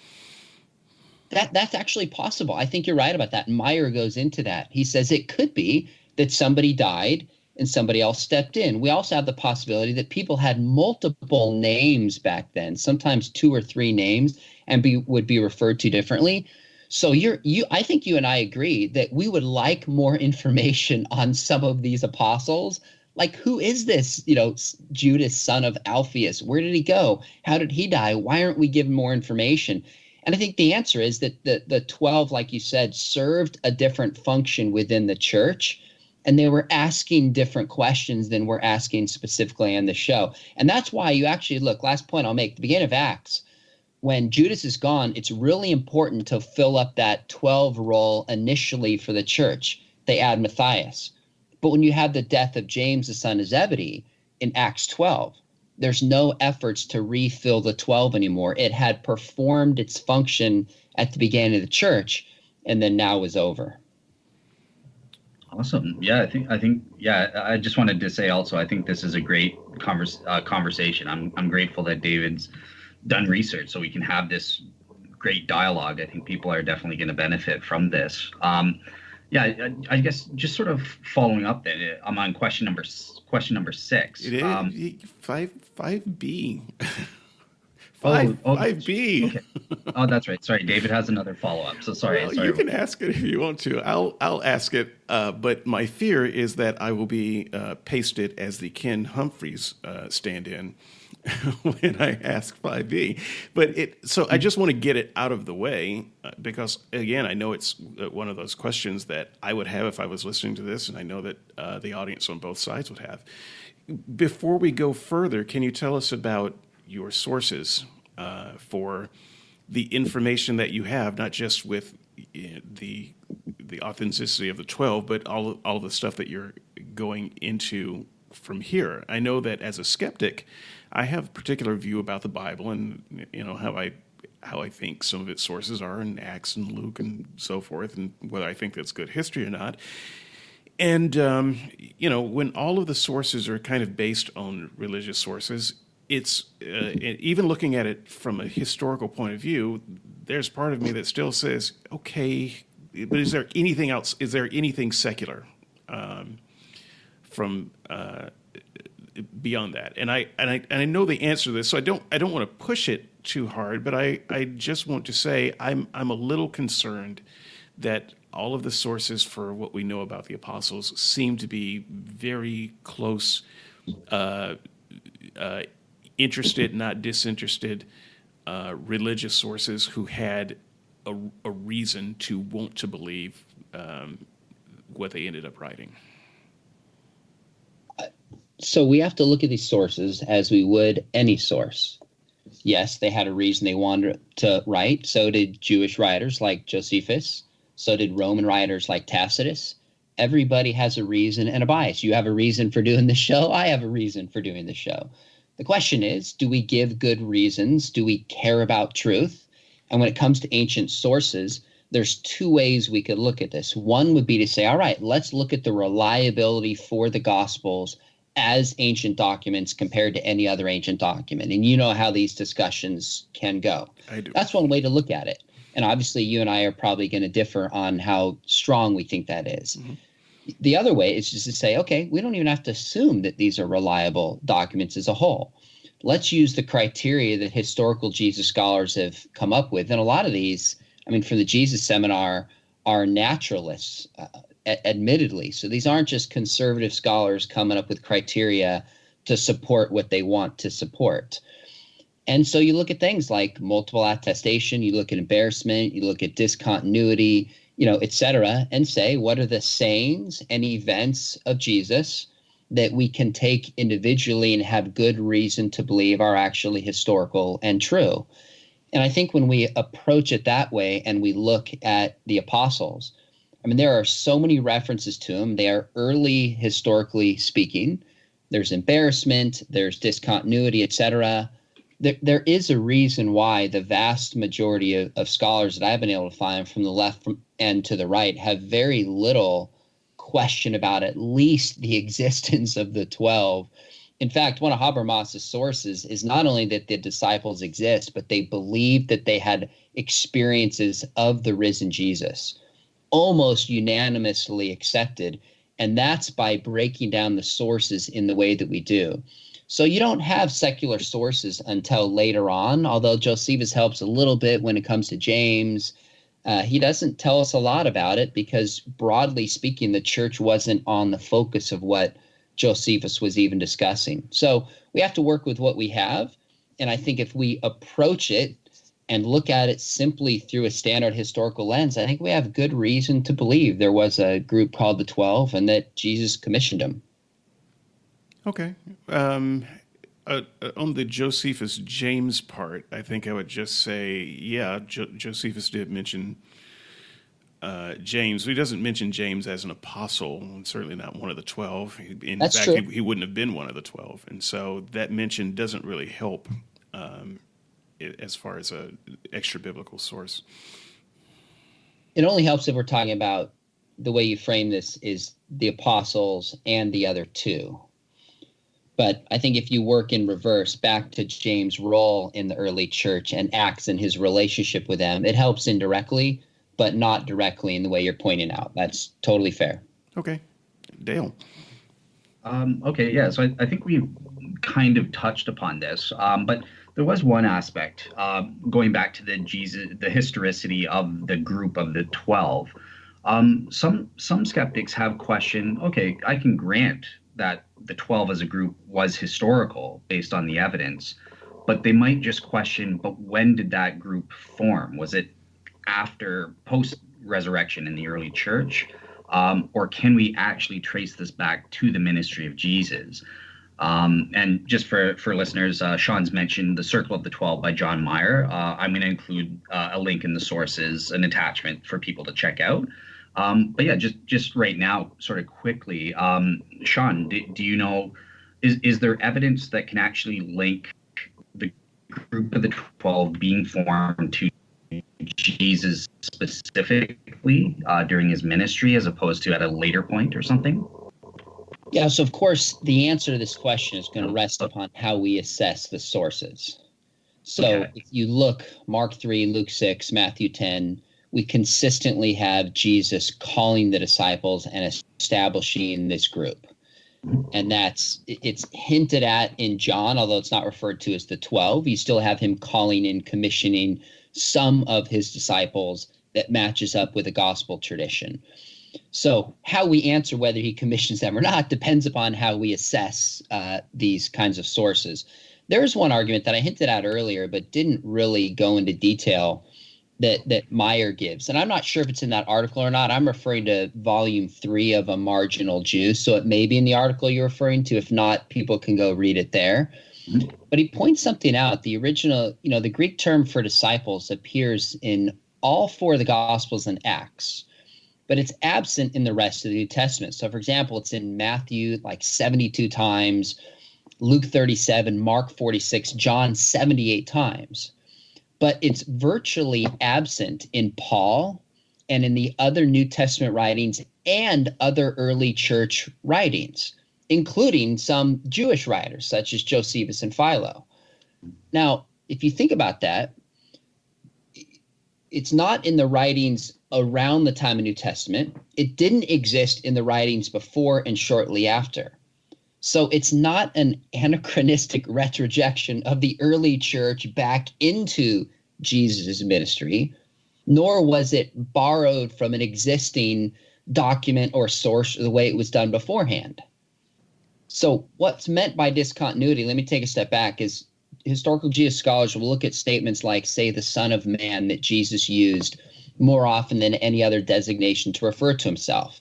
That's actually possible. I think you're right about that. Meyer goes into that. He says it could be that somebody died and somebody else stepped in. We also have the possibility that people had multiple names back then, sometimes 2 or 3 names, and would be referred to differently. So I think you and I agree that we would like more information on some of these apostles. Like, who is this, Judas, son of Alphaeus? Where did he go? How did he die? Why aren't we given more information? And I think the answer is that the 12, like you said, served a different function within the church, and they were asking different questions than we're asking specifically on the show. And that's why you actually look, last point I'll make, the beginning of Acts, when Judas is gone, it's really important to fill up that 12 role initially for the church. They add Matthias. But when you have the death of James, the son of Zebedee, in Acts 12, there's no efforts to refill the 12 anymore. It had performed its function at the beginning of the church, and then now is over. Awesome. Yeah, I think. Yeah, I just wanted to say also, I think this is a great conversation. I'm grateful that David's done research so we can have this great dialogue. I think people are definitely going to benefit from this. Yeah, I guess just sort of following up then, I'm on question number 6. It is 5B. Five B. Okay. Oh, that's right. Sorry, David has another follow-up. So sorry. Well, sorry. You can ask it if you want to. I'll ask it, but my fear is that I will be pasted as the Ken Humphreys stand-in when I ask 5B. So I just want to get it out of the way because, again, I know it's one of those questions that I would have if I was listening to this, and I know that the audience on both sides would have. Before we go further, can you tell us about your sources for the information that you have, not just with the authenticity of the 12, but all the stuff that you're going into from here? I know that as a skeptic, I have a particular view about the Bible, and how I think some of its sources are in Acts and Luke and so forth, and whether I think that's good history or not. And when all of the sources are kind of based on religious sources, it's even looking at it from a historical point of view, there's part of me that still says, okay, but is there anything else? Is there anything secular from beyond that? And I know the answer to this, so I don't want to push it too hard, but I just want to say I'm a little concerned that all of the sources for what we know about the apostles seem to be very close, interested, not disinterested, religious sources who had a reason to want to believe what they ended up writing. So we have to look at these sources as we would any source. Yes, they had a reason they wanted to write. So did Jewish writers like Josephus. So did Roman writers like Tacitus. Everybody has a reason and a bias. You have a reason for doing the show. I have a reason for doing the show. The question is, do we give good reasons? Do we care about truth? And when it comes to ancient sources, there's two ways we could look at this. One would be to say, all right, let's look at the reliability for the Gospels as ancient documents compared to any other ancient document. And you know how these discussions can go. I do. That's one way to look at it. And obviously you and I are probably going to differ on how strong we think that is. Mm-hmm. The other way is just to say, okay, we don't even have to assume that these are reliable documents as a whole. Let's use the criteria that historical Jesus scholars have come up with. And a lot of these, I mean, for the Jesus Seminar, are naturalists, admittedly. So these aren't just conservative scholars coming up with criteria to support what they want to support. And so you look at things like multiple attestation, you look at embarrassment, you look at discontinuity, et cetera, and say, what are the sayings and events of Jesus that we can take individually and have good reason to believe are actually historical and true? And I think when we approach it that way and we look at the apostles, I mean, there are so many references to them. They are early historically speaking. There's embarrassment, there's discontinuity, et cetera. There is a reason why the vast majority of scholars that I've been able to find from the left and to the right have very little question about at least the existence of the 12. In fact, one of Habermas's sources is not only that the disciples exist, but they believed that they had experiences of the risen Jesus, almost unanimously accepted. And that's by breaking down the sources in the way that we do. So you don't have secular sources until later on, although Josephus helps a little bit when it comes to James. He doesn't tell us a lot about it because, broadly speaking, the church wasn't on the focus of what Josephus was even discussing. So we have to work with what we have. And I think if we approach it and look at it simply through a standard historical lens, I think we have good reason to believe there was a group called the 12 and that Jesus commissioned them. Okay. On the Josephus James part, I think I would just say, yeah, Josephus did mention James. He doesn't mention James as an apostle, and certainly not one of the 12. In That's fact, true. he wouldn't have been one of the 12. And so that mention doesn't really help as far as an extra biblical source. It only helps if we're talking about the way you frame this is the apostles and the other two. But I think if you work in reverse back to James' role in the early church and Acts and his relationship with them, it helps indirectly, but not directly in the way you're pointing out. That's totally fair. Okay. Dale. Okay, yeah. So I think we've kind of touched upon this, but there was one aspect going back to the historicity of the group of the 12. Some skeptics have questioned, okay, I can grant that the 12 as a group was historical based on the evidence, but they might just question, but when did that group form? Was it after post-resurrection in the early church? Or can we actually trace this back to the ministry of Jesus? And just for listeners, Sean's mentioned The Circle of the 12 by John Meyer. I'm going to include a link in the sources, an attachment for people to check out. But yeah, just right now, sort of quickly, Sean, do you know, is there evidence that can actually link the group of the 12 being formed to Jesus specifically during his ministry as opposed to at a later point or something? Yeah, so of course, the answer to this question is going to rest upon how we assess the sources. So if you look, Mark 3, Luke 6, Matthew 10, we consistently have Jesus calling the disciples and establishing this group. And it's hinted at in John, although it's not referred to as the 12. You still have him calling and commissioning some of his disciples that matches up with the gospel tradition. So how we answer whether he commissions them or not depends upon how we assess these kinds of sources. There is one argument that I hinted at earlier, but didn't really go into detail. that Meyer gives. And I'm not sure if it's in that article or not. I'm referring to volume 3 of A Marginal Jew. So it may be in the article you're referring to. If not, people can go read it there. But he points something out. The original, the Greek term for disciples appears in all 4 of the Gospels and Acts, but it's absent in the rest of the New Testament. So, for example, it's in Matthew like 72 times, Luke 37, Mark 46, John 78 times. But it's virtually absent in Paul and in the other New Testament writings and other early church writings, including some Jewish writers such as Josephus and Philo. Now, if you think about that, it's not in the writings around the time of New Testament. It didn't exist in the writings before and shortly after. So it's not an anachronistic retrojection of the early church back into Jesus' ministry, nor was it borrowed from an existing document or source the way it was done beforehand. So what's meant by discontinuity, let me take a step back, is historical Jesus scholars will look at statements like, say, the Son of Man that Jesus used more often than any other designation to refer to himself.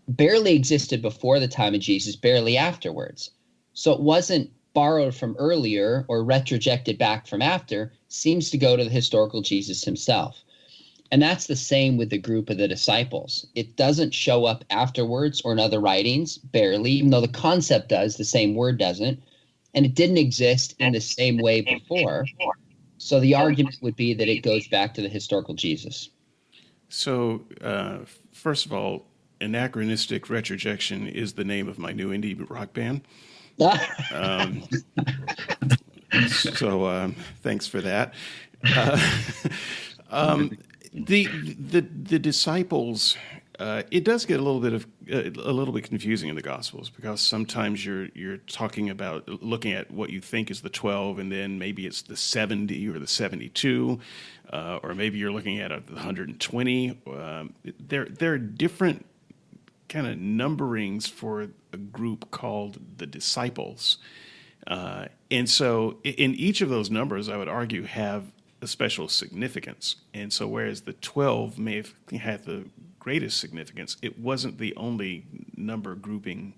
Barely existed before the time of Jesus, barely afterwards. So it wasn't borrowed from earlier or retrojected back from after, seems to go to the historical Jesus himself. And that's the same with the group of the disciples. It doesn't show up afterwards or in other writings, barely, even though the concept does, the same word doesn't. And it didn't exist in the same way before. So the argument would be that it goes back to the historical Jesus. So, first of all, Anachronistic Retrojection is the name of my new indie rock band. So thanks for that. The disciples, it does get a little bit confusing in the Gospels, because sometimes you're talking about looking at what you think is the 12, and then maybe it's the 70 or the 72, or maybe you're looking at the 120. There are different kind of numberings for a group called the disciples. And so in each of those numbers, I would argue, have a special significance. And so whereas the 12 may have had the greatest significance, it wasn't the only number grouping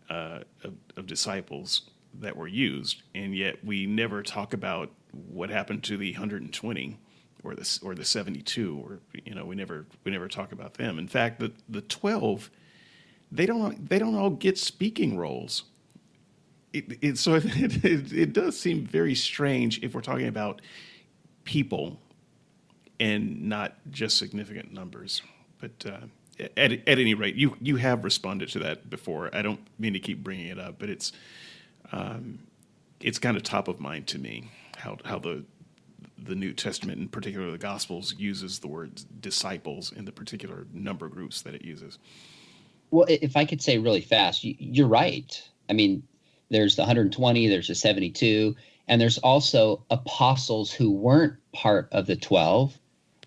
of disciples that were used. And yet we never talk about what happened to the 120 or the 72, or we never talk about them. In fact, the 12, they don't all get speaking roles. It does seem very strange if we're talking about people and not just significant numbers. But at any rate, you have responded to that before. I don't mean to keep bringing it up, but it's kind of top of mind to me how the New Testament, in particular the Gospels, uses the word disciples in the particular number groups that it uses. Well, if I could say really fast, you're right. I mean, there's the 120, there's the 72, and there's also apostles who weren't part of the 12,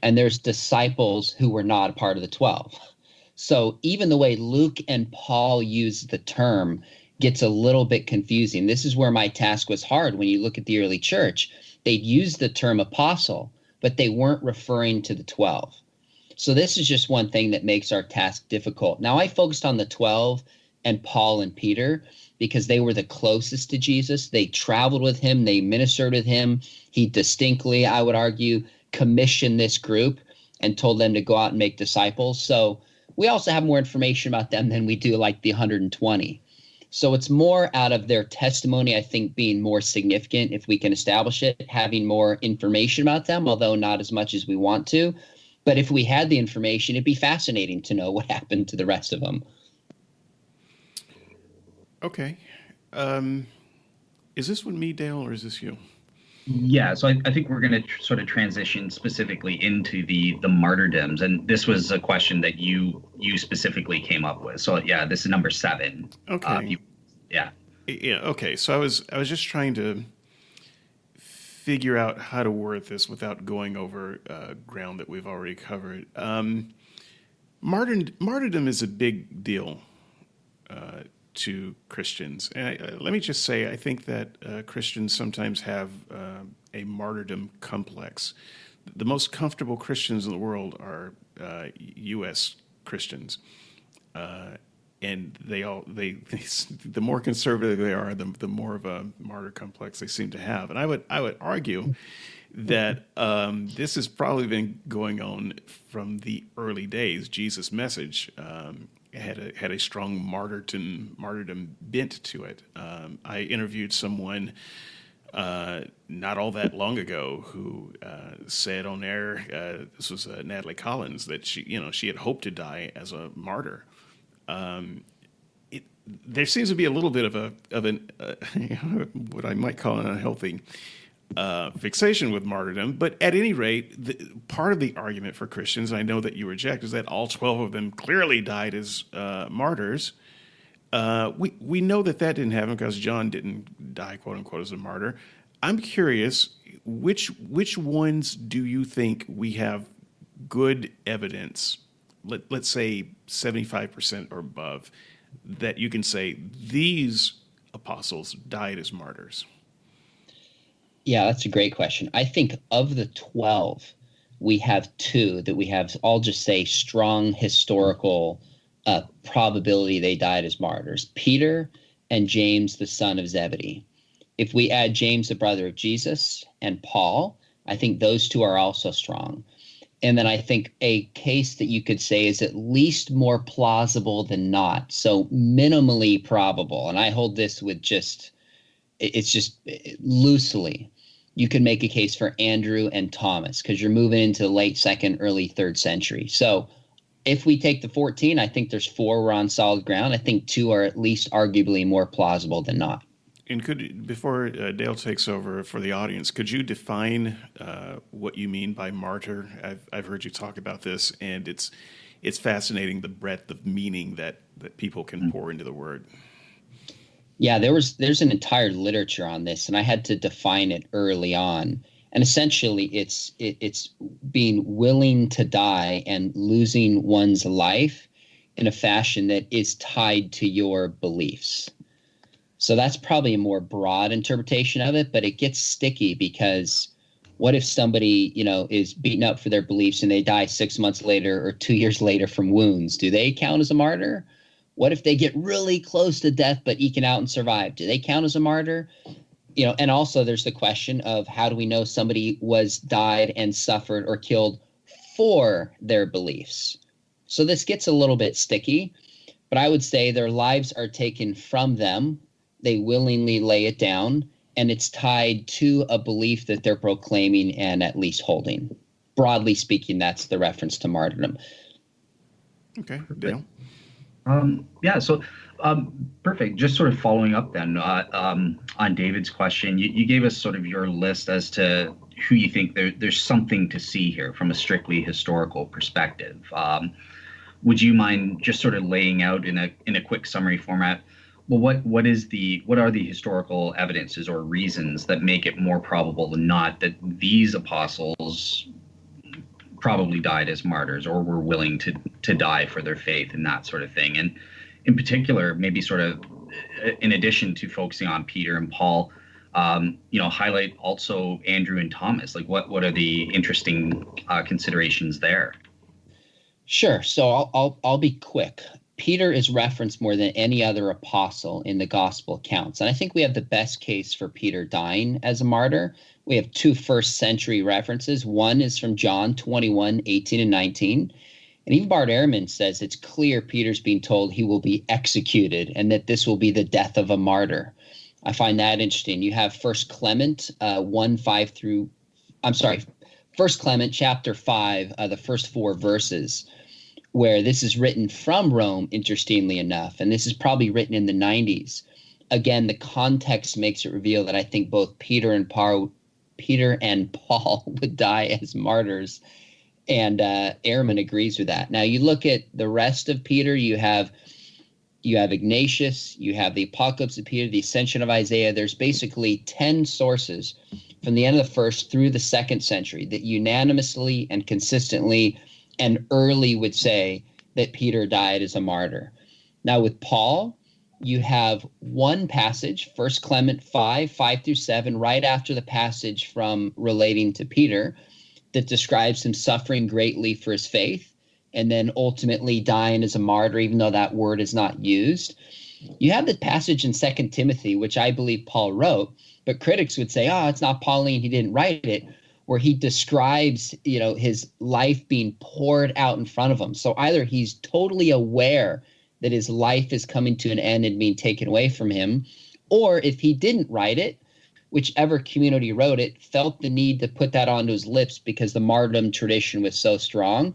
and there's disciples who were not a part of the 12. So even the way Luke and Paul use the term gets a little bit confusing. This is where my task was hard. When you look at the early church, they'd use the term apostle, but they weren't referring to the 12. So this is just one thing that makes our task difficult. Now, I focused on the 12 and Paul and Peter because they were the closest to Jesus. They traveled with him. They ministered with him. He distinctly, I would argue, commissioned this group and told them to go out and make disciples. So we also have more information about them than we do like the 120. So it's more out of their testimony, I think, being more significant, if we can establish it, having more information about them, although not as much as we want to. But if we had the information, it'd be fascinating to know what happened to the rest of them. Okay. Is this one me, Dale, or is this you? Yeah, so I think we're going to sort of transition specifically into the martyrdoms, and this was a question that you specifically came up with. So yeah, this is number 7. Okay. Yeah. Okay. So I was just trying to figure out how to word this without going over ground that we've already covered. Martyrdom is a big deal to Christians. And let me just say, I think that Christians sometimes have a martyrdom complex. the most comfortable Christians in the world are U.S. Christians, and the more conservative they are, the more of a martyr complex they seem to have. And I would argue that this has probably been going on from the early days. Jesus' message had a strong martyrdom bent to it. I interviewed someone not all that long ago who said on air, this was Natalie Collins, that she had hoped to die as a martyr. There seems to be a little bit of an what I might call an unhealthy fixation with martyrdom, but at any rate, part of the argument for Christians, I know that you reject, is that all 12 of them clearly died as martyrs. We know that didn't happen because John didn't die, quote unquote, as a martyr. I'm curious, which ones do you think we have good evidence, let's say 75% or above, that you can say these apostles died as martyrs? Yeah, that's a great question. I think of the 12, we have two that we have, I'll just say, strong historical probability they died as martyrs: Peter and James, the son of Zebedee. If we add James, the brother of Jesus, and Paul, I think those two are also strong. And then I think a case that you could say is at least more plausible than not, so minimally probable. And I hold this with it's just loosely. You can make a case for Andrew and Thomas because you're moving into the late 2nd, early 3rd century. So if we take the 14, I think there's 4 we're on solid ground. I think 2 are at least arguably more plausible than not. And before Dale takes over for the audience, could you define what you mean by martyr? I've heard you talk about this, and it's fascinating, the breadth of meaning that people can pour into the word. Yeah, there's an entire literature on this, and I had to define it early on. And essentially, it's being willing to die and losing one's life in a fashion that is tied to your beliefs. So that's probably a more broad interpretation of it, but it gets sticky because what if somebody, is beaten up for their beliefs and they die 6 months later or 2 years later from wounds? Do they count as a martyr? What if they get really close to death but eke it out and survive? Do they count as a martyr? And also there's the question of how do we know somebody died and suffered or killed for their beliefs? So this gets a little bit sticky, but I would say their lives are taken from them. They willingly lay it down, and it's tied to a belief that they're proclaiming and at least holding. Broadly speaking, that's the reference to martyrdom. Okay, Dale. So perfect. Just sort of following up then on David's question, you gave us sort of your list as to who you think there's something to see here from a strictly historical perspective. Would you mind just sort of laying out in a quick summary format? Well, what are the historical evidences or reasons that make it more probable than not that these apostles probably died as martyrs or were willing to die for their faith and that sort of thing? And in particular, maybe sort of in addition to focusing on Peter and Paul, highlight also Andrew and Thomas. Like what are the interesting considerations there? Sure. So I'll be quick. Peter is referenced more than any other apostle in the gospel accounts. And I think we have the best case for Peter dying as a martyr. We have 2 first-century references. One is from John 21, 18 and 19. And even Bart Ehrman says it's clear Peter's being told he will be executed and that this will be the death of a martyr. I find that interesting. You have 1 Clement 1 Clement chapter 5, the first 4 verses, where this is written from Rome, interestingly enough, and this is probably written in the 90s. Again, the context makes it reveal that I think both Peter and Paul would die as martyrs, and Ehrman agrees with that. Now, you look at the rest of Peter, you have Ignatius, you have the Apocalypse of Peter, the Ascension of Isaiah. There's basically 10 sources from the end of the 1st through the 2nd century that unanimously and consistently and early would say that Peter died as a martyr. Now with Paul, you have one passage, 1 Clement 5 through 7, right after the passage from relating to Peter, that describes him suffering greatly for his faith and then ultimately dying as a martyr, even though that word is not used. You have the passage in 2 Timothy, which I believe Paul wrote, but critics would say, oh, it's not Pauline, he didn't write it, where he describes, his life being poured out in front of him. So either he's totally aware that his life is coming to an end and being taken away from him, or if he didn't write it, whichever community wrote it, felt the need to put that onto his lips because the martyrdom tradition was so strong.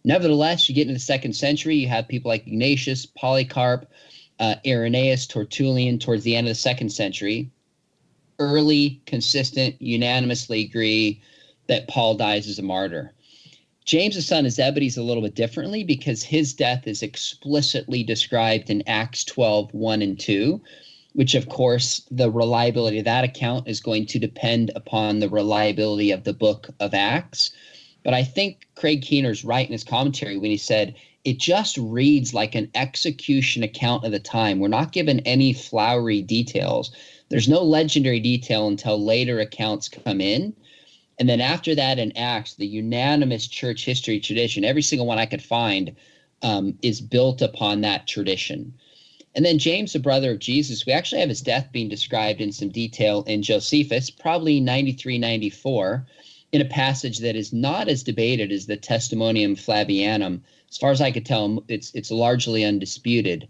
Nevertheless, you get into the 2nd century, you have people like Ignatius, Polycarp, Irenaeus, Tertullian towards the end of the 2nd century, early, consistent, unanimously agree that Paul dies as a martyr. James, the son of Zebedee, is a little bit differently because his death is explicitly described in Acts 12, 1 and 2, which, of course, the reliability of that account is going to depend upon the reliability of the book of Acts. But I think Craig Keener's right in his commentary when he said, it just reads like an execution account of the time. We're not given any flowery details. There's no legendary detail until later accounts come in. And then after that in Acts, the unanimous church history tradition, every single one I could find, is built upon that tradition. And then James, the brother of Jesus, we actually have his death being described in some detail in Josephus, probably 93, 94, in a passage that is not as debated as the Testimonium Flavianum. As far as I could tell, it's largely undisputed.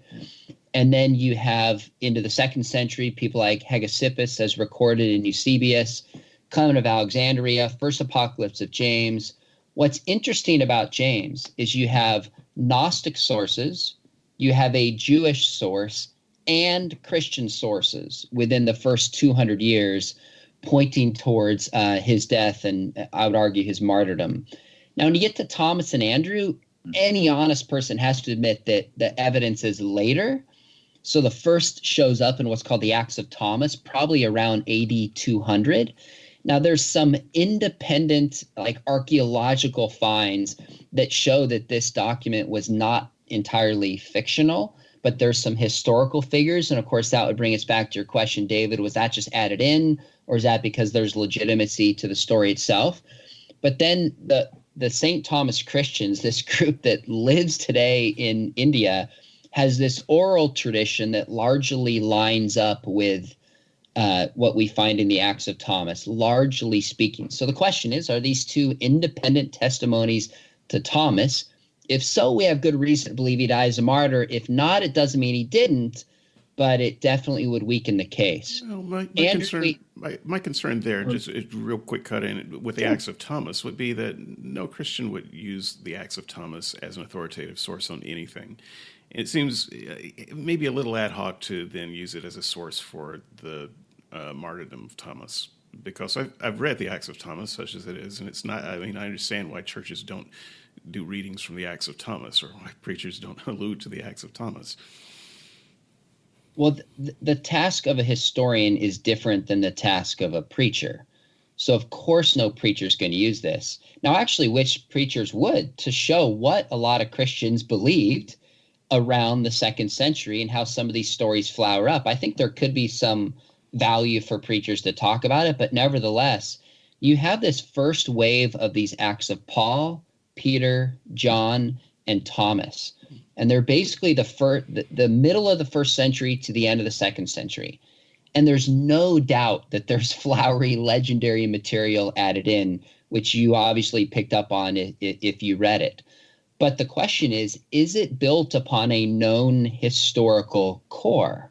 And then you have into the 2nd century people like Hegesippus, as recorded in Eusebius, Clement of Alexandria, First Apocalypse of James. What's interesting about James is you have Gnostic sources, you have a Jewish source, and Christian sources within the first 200 years pointing towards his death and I would argue his martyrdom. Now, when you get to Thomas and Andrew, any honest person has to admit that the evidence is later. So the first shows up in what's called the Acts of Thomas, probably around AD 200. Now, there's some independent, like archaeological finds that show that this document was not entirely fictional, but there's some historical figures. And of course, that would bring us back to your question, David, was that just added in, or is that because there's legitimacy to the story itself? But then the St. Thomas Christians, this group that lives today in India, has this oral tradition that largely lines up with what we find in the Acts of Thomas, largely speaking. So the question is, are these two independent testimonies to Thomas? If so, we have good reason to believe he died as a martyr. If not, it doesn't mean he didn't, but it definitely would weaken the case. Well, my concern there, just a real quick cut in with the Acts of Thomas, would be that no Christian would use the Acts of Thomas as an authoritative source on anything. It seems maybe a little ad hoc to then use it as a source for the martyrdom of Thomas, because I've read the Acts of Thomas, such as it is, and it's not. I mean, I understand why churches don't do readings from the Acts of Thomas, or why preachers don't allude to the Acts of Thomas. Well, the task of a historian is different than the task of a preacher. So, of course, no preacher is going to use this. Now, actually, which preachers would, to show what a lot of Christians believed around the 2nd century and how some of these stories flower up. I think there could be some value for preachers to talk about it, but nevertheless, you have this first wave of these Acts of Paul, Peter, John, and Thomas. And they're basically the middle of the 1st century to the end of the 2nd century. And there's no doubt that there's flowery legendary material added in, which you obviously picked up on if you read it. But the question is it built upon a known historical core?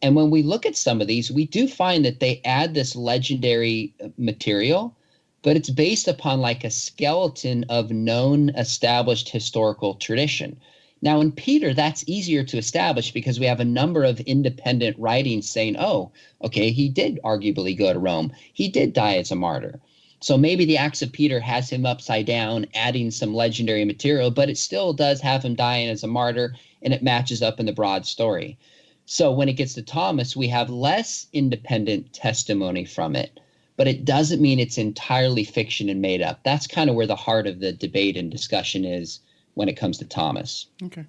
And when we look at some of these, we do find that they add this legendary material, but it's based upon like a skeleton of known established historical tradition. Now, in Peter, that's easier to establish because we have a number of independent writings saying, oh, okay, he did arguably go to Rome. He did die as a martyr. So maybe the Acts of Peter has him upside down, adding some legendary material, but it still does have him dying as a martyr, and it matches up in the broad story. So when it gets to Thomas, we have less independent testimony from it, but it doesn't mean it's entirely fiction and made up. That's kind of where the heart of the debate and discussion is when it comes to Thomas. Okay.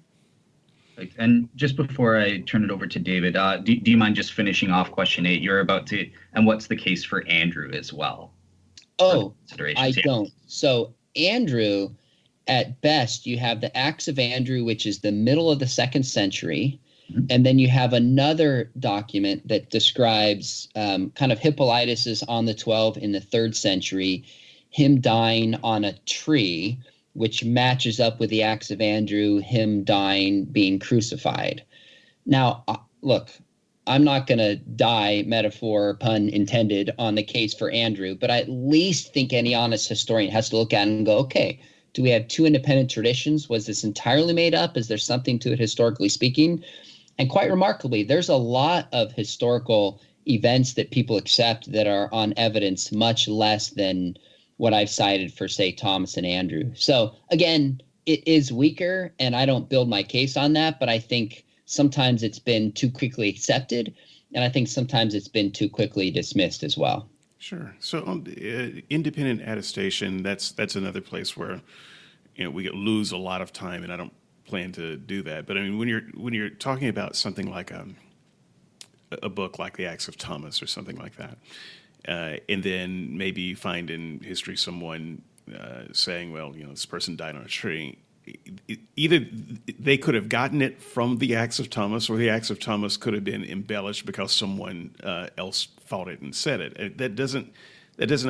And just before I turn it over to David, do you mind just finishing off question 8? You're about to, and what's the case for Andrew as well? Oh, considerations. I don't. So Andrew, at best, you have the Acts of Andrew, which is the middle of the 2nd century. Mhm. And then you have another document that describes kind of Hippolytus is on the 12 in the 3rd century, him dying on a tree, which matches up with the Acts of Andrew, him dying, being crucified. Now, look, I'm not going to die, metaphor, pun intended, on the case for Andrew, but I at least think any honest historian has to look at it and go, okay, do we have two independent traditions? Was this entirely made up? Is there something to it historically speaking? And quite remarkably, there's a lot of historical events that people accept that are on evidence much less than what I've cited for, say, Thomas and Andrew. So again, it is weaker, and I don't build my case on that, but I think sometimes it's been too quickly accepted, and I think sometimes it's been too quickly dismissed as well. Sure. So independent attestation, that's another place where we lose a lot of time, and I don't plan to do that. But I mean, when you're talking about something like a book like the Acts of Thomas or something like that, and then maybe you find in history someone saying, well, this person died on a tree. Either they could have gotten it from the Acts of Thomas, or the Acts of Thomas could have been embellished because someone else thought it and said it. That doesn't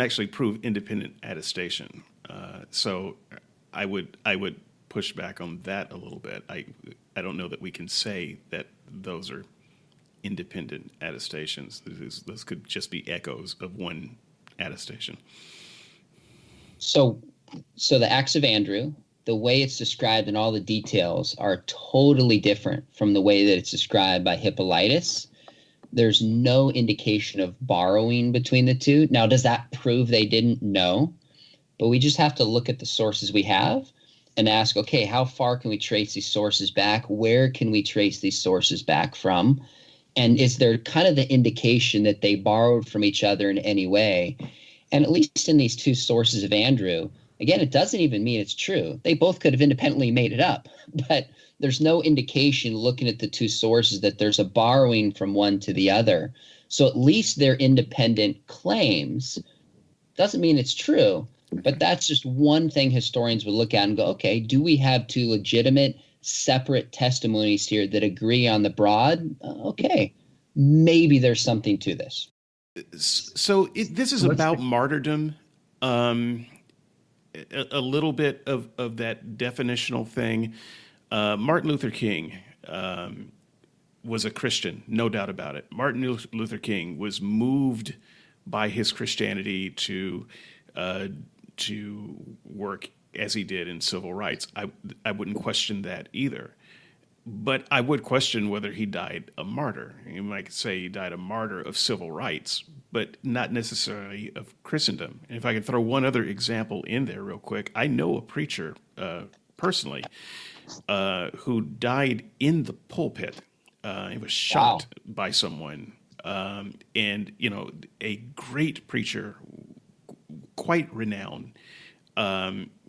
actually prove independent attestation. So I would push back on that a little bit. I don't know that we can say that those are independent attestations. Those could just be echoes of one attestation. So the Acts of Andrew, the way it's described and all the details are totally different from the way that it's described by Hippolytus. There's no indication of borrowing between the two. Now, does that prove they didn't know? But we just have to look at the sources we have and ask, okay, how far can we trace these sources back? Where can we trace these sources back from? And is there kind of the indication that they borrowed from each other in any way? And at least in these two sources of Andrew, again, it doesn't even mean it's true. They both could have independently made it up, but there's no indication looking at the two sources that there's a borrowing from one to the other. So at least they're independent claims. Doesn't mean it's true, but that's just one thing historians would look at and go, okay, do we have two legitimate separate testimonies here that agree on the broad? Okay, maybe there's something to this. So this is about martyrdom. A little bit of that definitional thing. Martin Luther King was a Christian, no doubt about it. Martin Luther King was moved by his Christianity to work as he did in civil rights. I wouldn't question that either. But I would question whether he died a martyr. You might say he died a martyr of civil rights, but not necessarily of Christendom. And if I could throw one other example in there real quick, I know a preacher personally who died in the pulpit. He was shot by someone. And, a great preacher, quite renowned.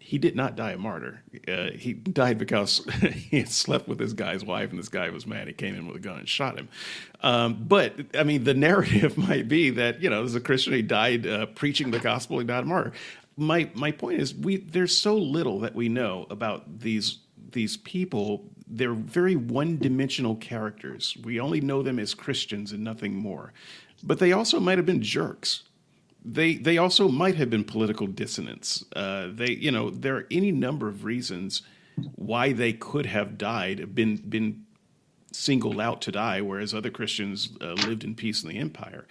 He did not die a martyr. He died because he had slept with this guy's wife, and this guy was mad. He came in with a gun and shot him. But, I mean, the narrative might be that, as a Christian, he died preaching the gospel. He died a martyr. My point is, there's so little that we know about these people. They're very one-dimensional characters. We only know them as Christians and nothing more. But they also might have been jerks. They also might have been political dissidents. There are any number of reasons why they could have died, been singled out to die, whereas other Christians lived in peace in the empire.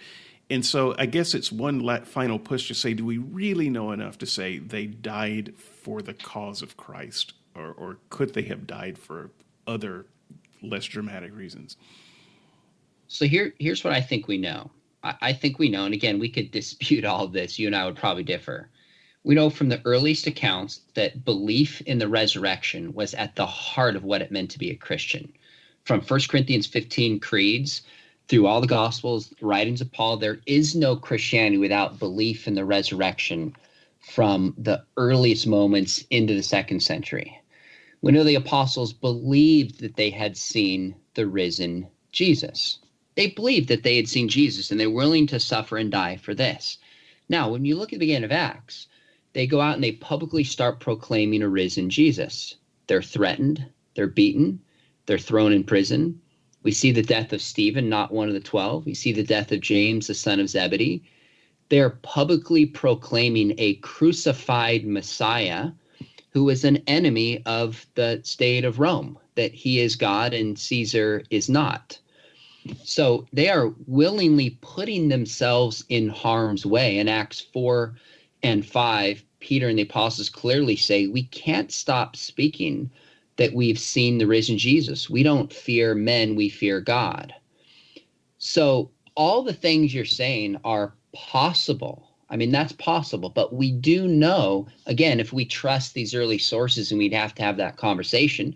And so I guess it's one final push to say, do we really know enough to say they died for the cause of Christ, or could they have died for other less dramatic reasons? So here's what I think we know. I think we know, and again, we could dispute all of this. You and I would probably differ. We know from the earliest accounts that belief in the resurrection was at the heart of what it meant to be a Christian. From 1 Corinthians 15 creeds through all the Gospels, writings of Paul, there is no Christianity without belief in the resurrection from the earliest moments into the 2nd century. We know the apostles believed that they had seen the risen Jesus. They believed that they had seen Jesus, and they were willing to suffer and die for this. Now, when you look at the beginning of Acts, they go out and they publicly start proclaiming a risen Jesus. They're threatened, they're beaten, they're thrown in prison. We see the death of Stephen, not one of the 12. We see the death of James, the son of Zebedee. They're publicly proclaiming a crucified Messiah who is an enemy of the state of Rome, that he is God and Caesar is not. So they are willingly putting themselves in harm's way. In Acts 4 and 5, Peter and the apostles clearly say, we can't stop speaking that we've seen the risen Jesus. We don't fear men, we fear God. So all the things you're saying are possible. I mean, that's possible. But we do know, again, if we trust these early sources, and we'd have to have that conversation,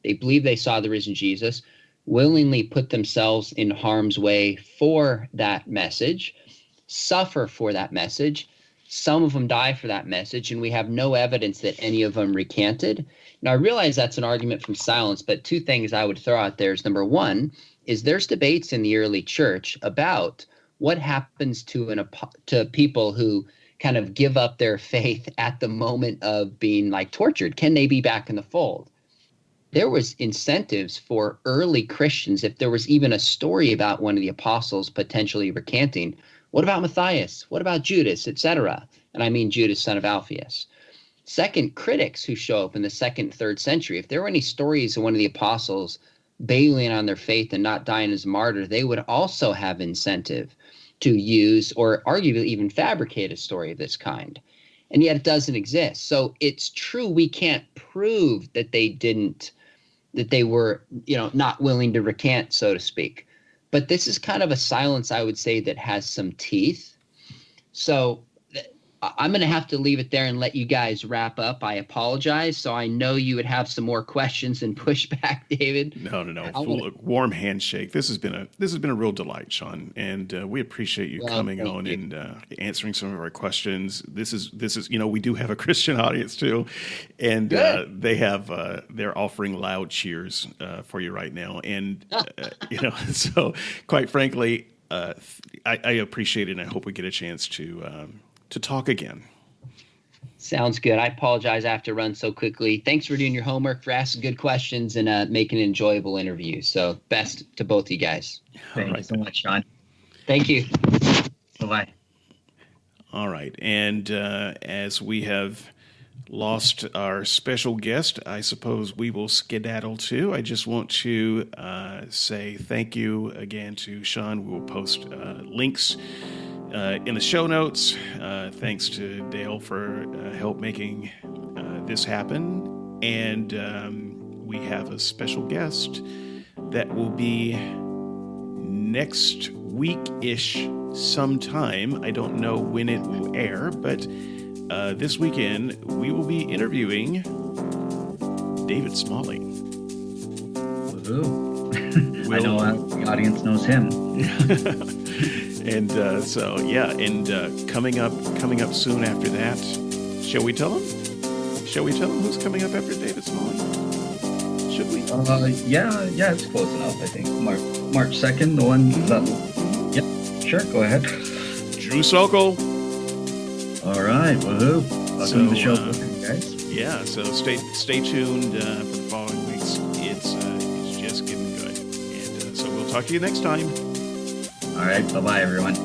they believe they saw the risen Jesus, willingly put themselves in harm's way for that message, suffer for that message. Some of them die for that message, and we have no evidence that any of them recanted. Now, I realize that's an argument from silence, but two things I would throw out there is, number one, is there's debates in the early church about what happens to people who kind of give up their faith at the moment of being like tortured. Can they be back in the fold? There was incentives for early Christians. If there was even a story about one of the apostles potentially recanting, what about Matthias? What about Judas, etc.? And I mean Judas, son of Alphaeus. Second, critics who show up in the 2nd and 3rd century, if there were any stories of one of the apostles bailing on their faith and not dying as a martyr, they would also have incentive to use or arguably even fabricate a story of this kind. And yet it doesn't exist. So it's true we can't prove that they were, not willing to recant, so to speak. But this is kind of a silence, I would say, that has some teeth. So I'm going to have to leave it there and let you guys wrap up. I apologize. So I know you would have some more questions and pushback, David. No. Warm handshake. This has been a real delight, Sean, and we appreciate you coming on and answering some of our questions. This is we do have a Christian audience too, and they're offering loud cheers for you right now, and so quite frankly, I appreciate it, and I hope we get a chance to talk again. Sounds good. I apologize I have to run so quickly. Thanks for doing your homework, for asking good questions, and making an enjoyable interview. So best to both of you guys. Thank you so much, Sean. Thank you. Bye-bye. All right. And as we have lost our special guest, I suppose we will skedaddle too. I just want to say thank you again to Sean. We will post links in the show notes. Thanks to Dale for help making this happen. And we have a special guest that will be next week-ish sometime. I don't know when it will air, but this weekend we will be interviewing David Smalley. Woohoo. I know the audience knows him. And coming up soon after that, shall we tell them? Shall we tell them who's coming up after David Smalley? Should we? Yeah, it's close enough. I think March 2nd, the one. Yeah, sure. Go ahead. Drew Sokol. All right, woohoo! Welcome to the show, guys. Yeah, so stay tuned for the following weeks. It's just getting good, and so we'll talk to you next time. All right, bye-bye, everyone.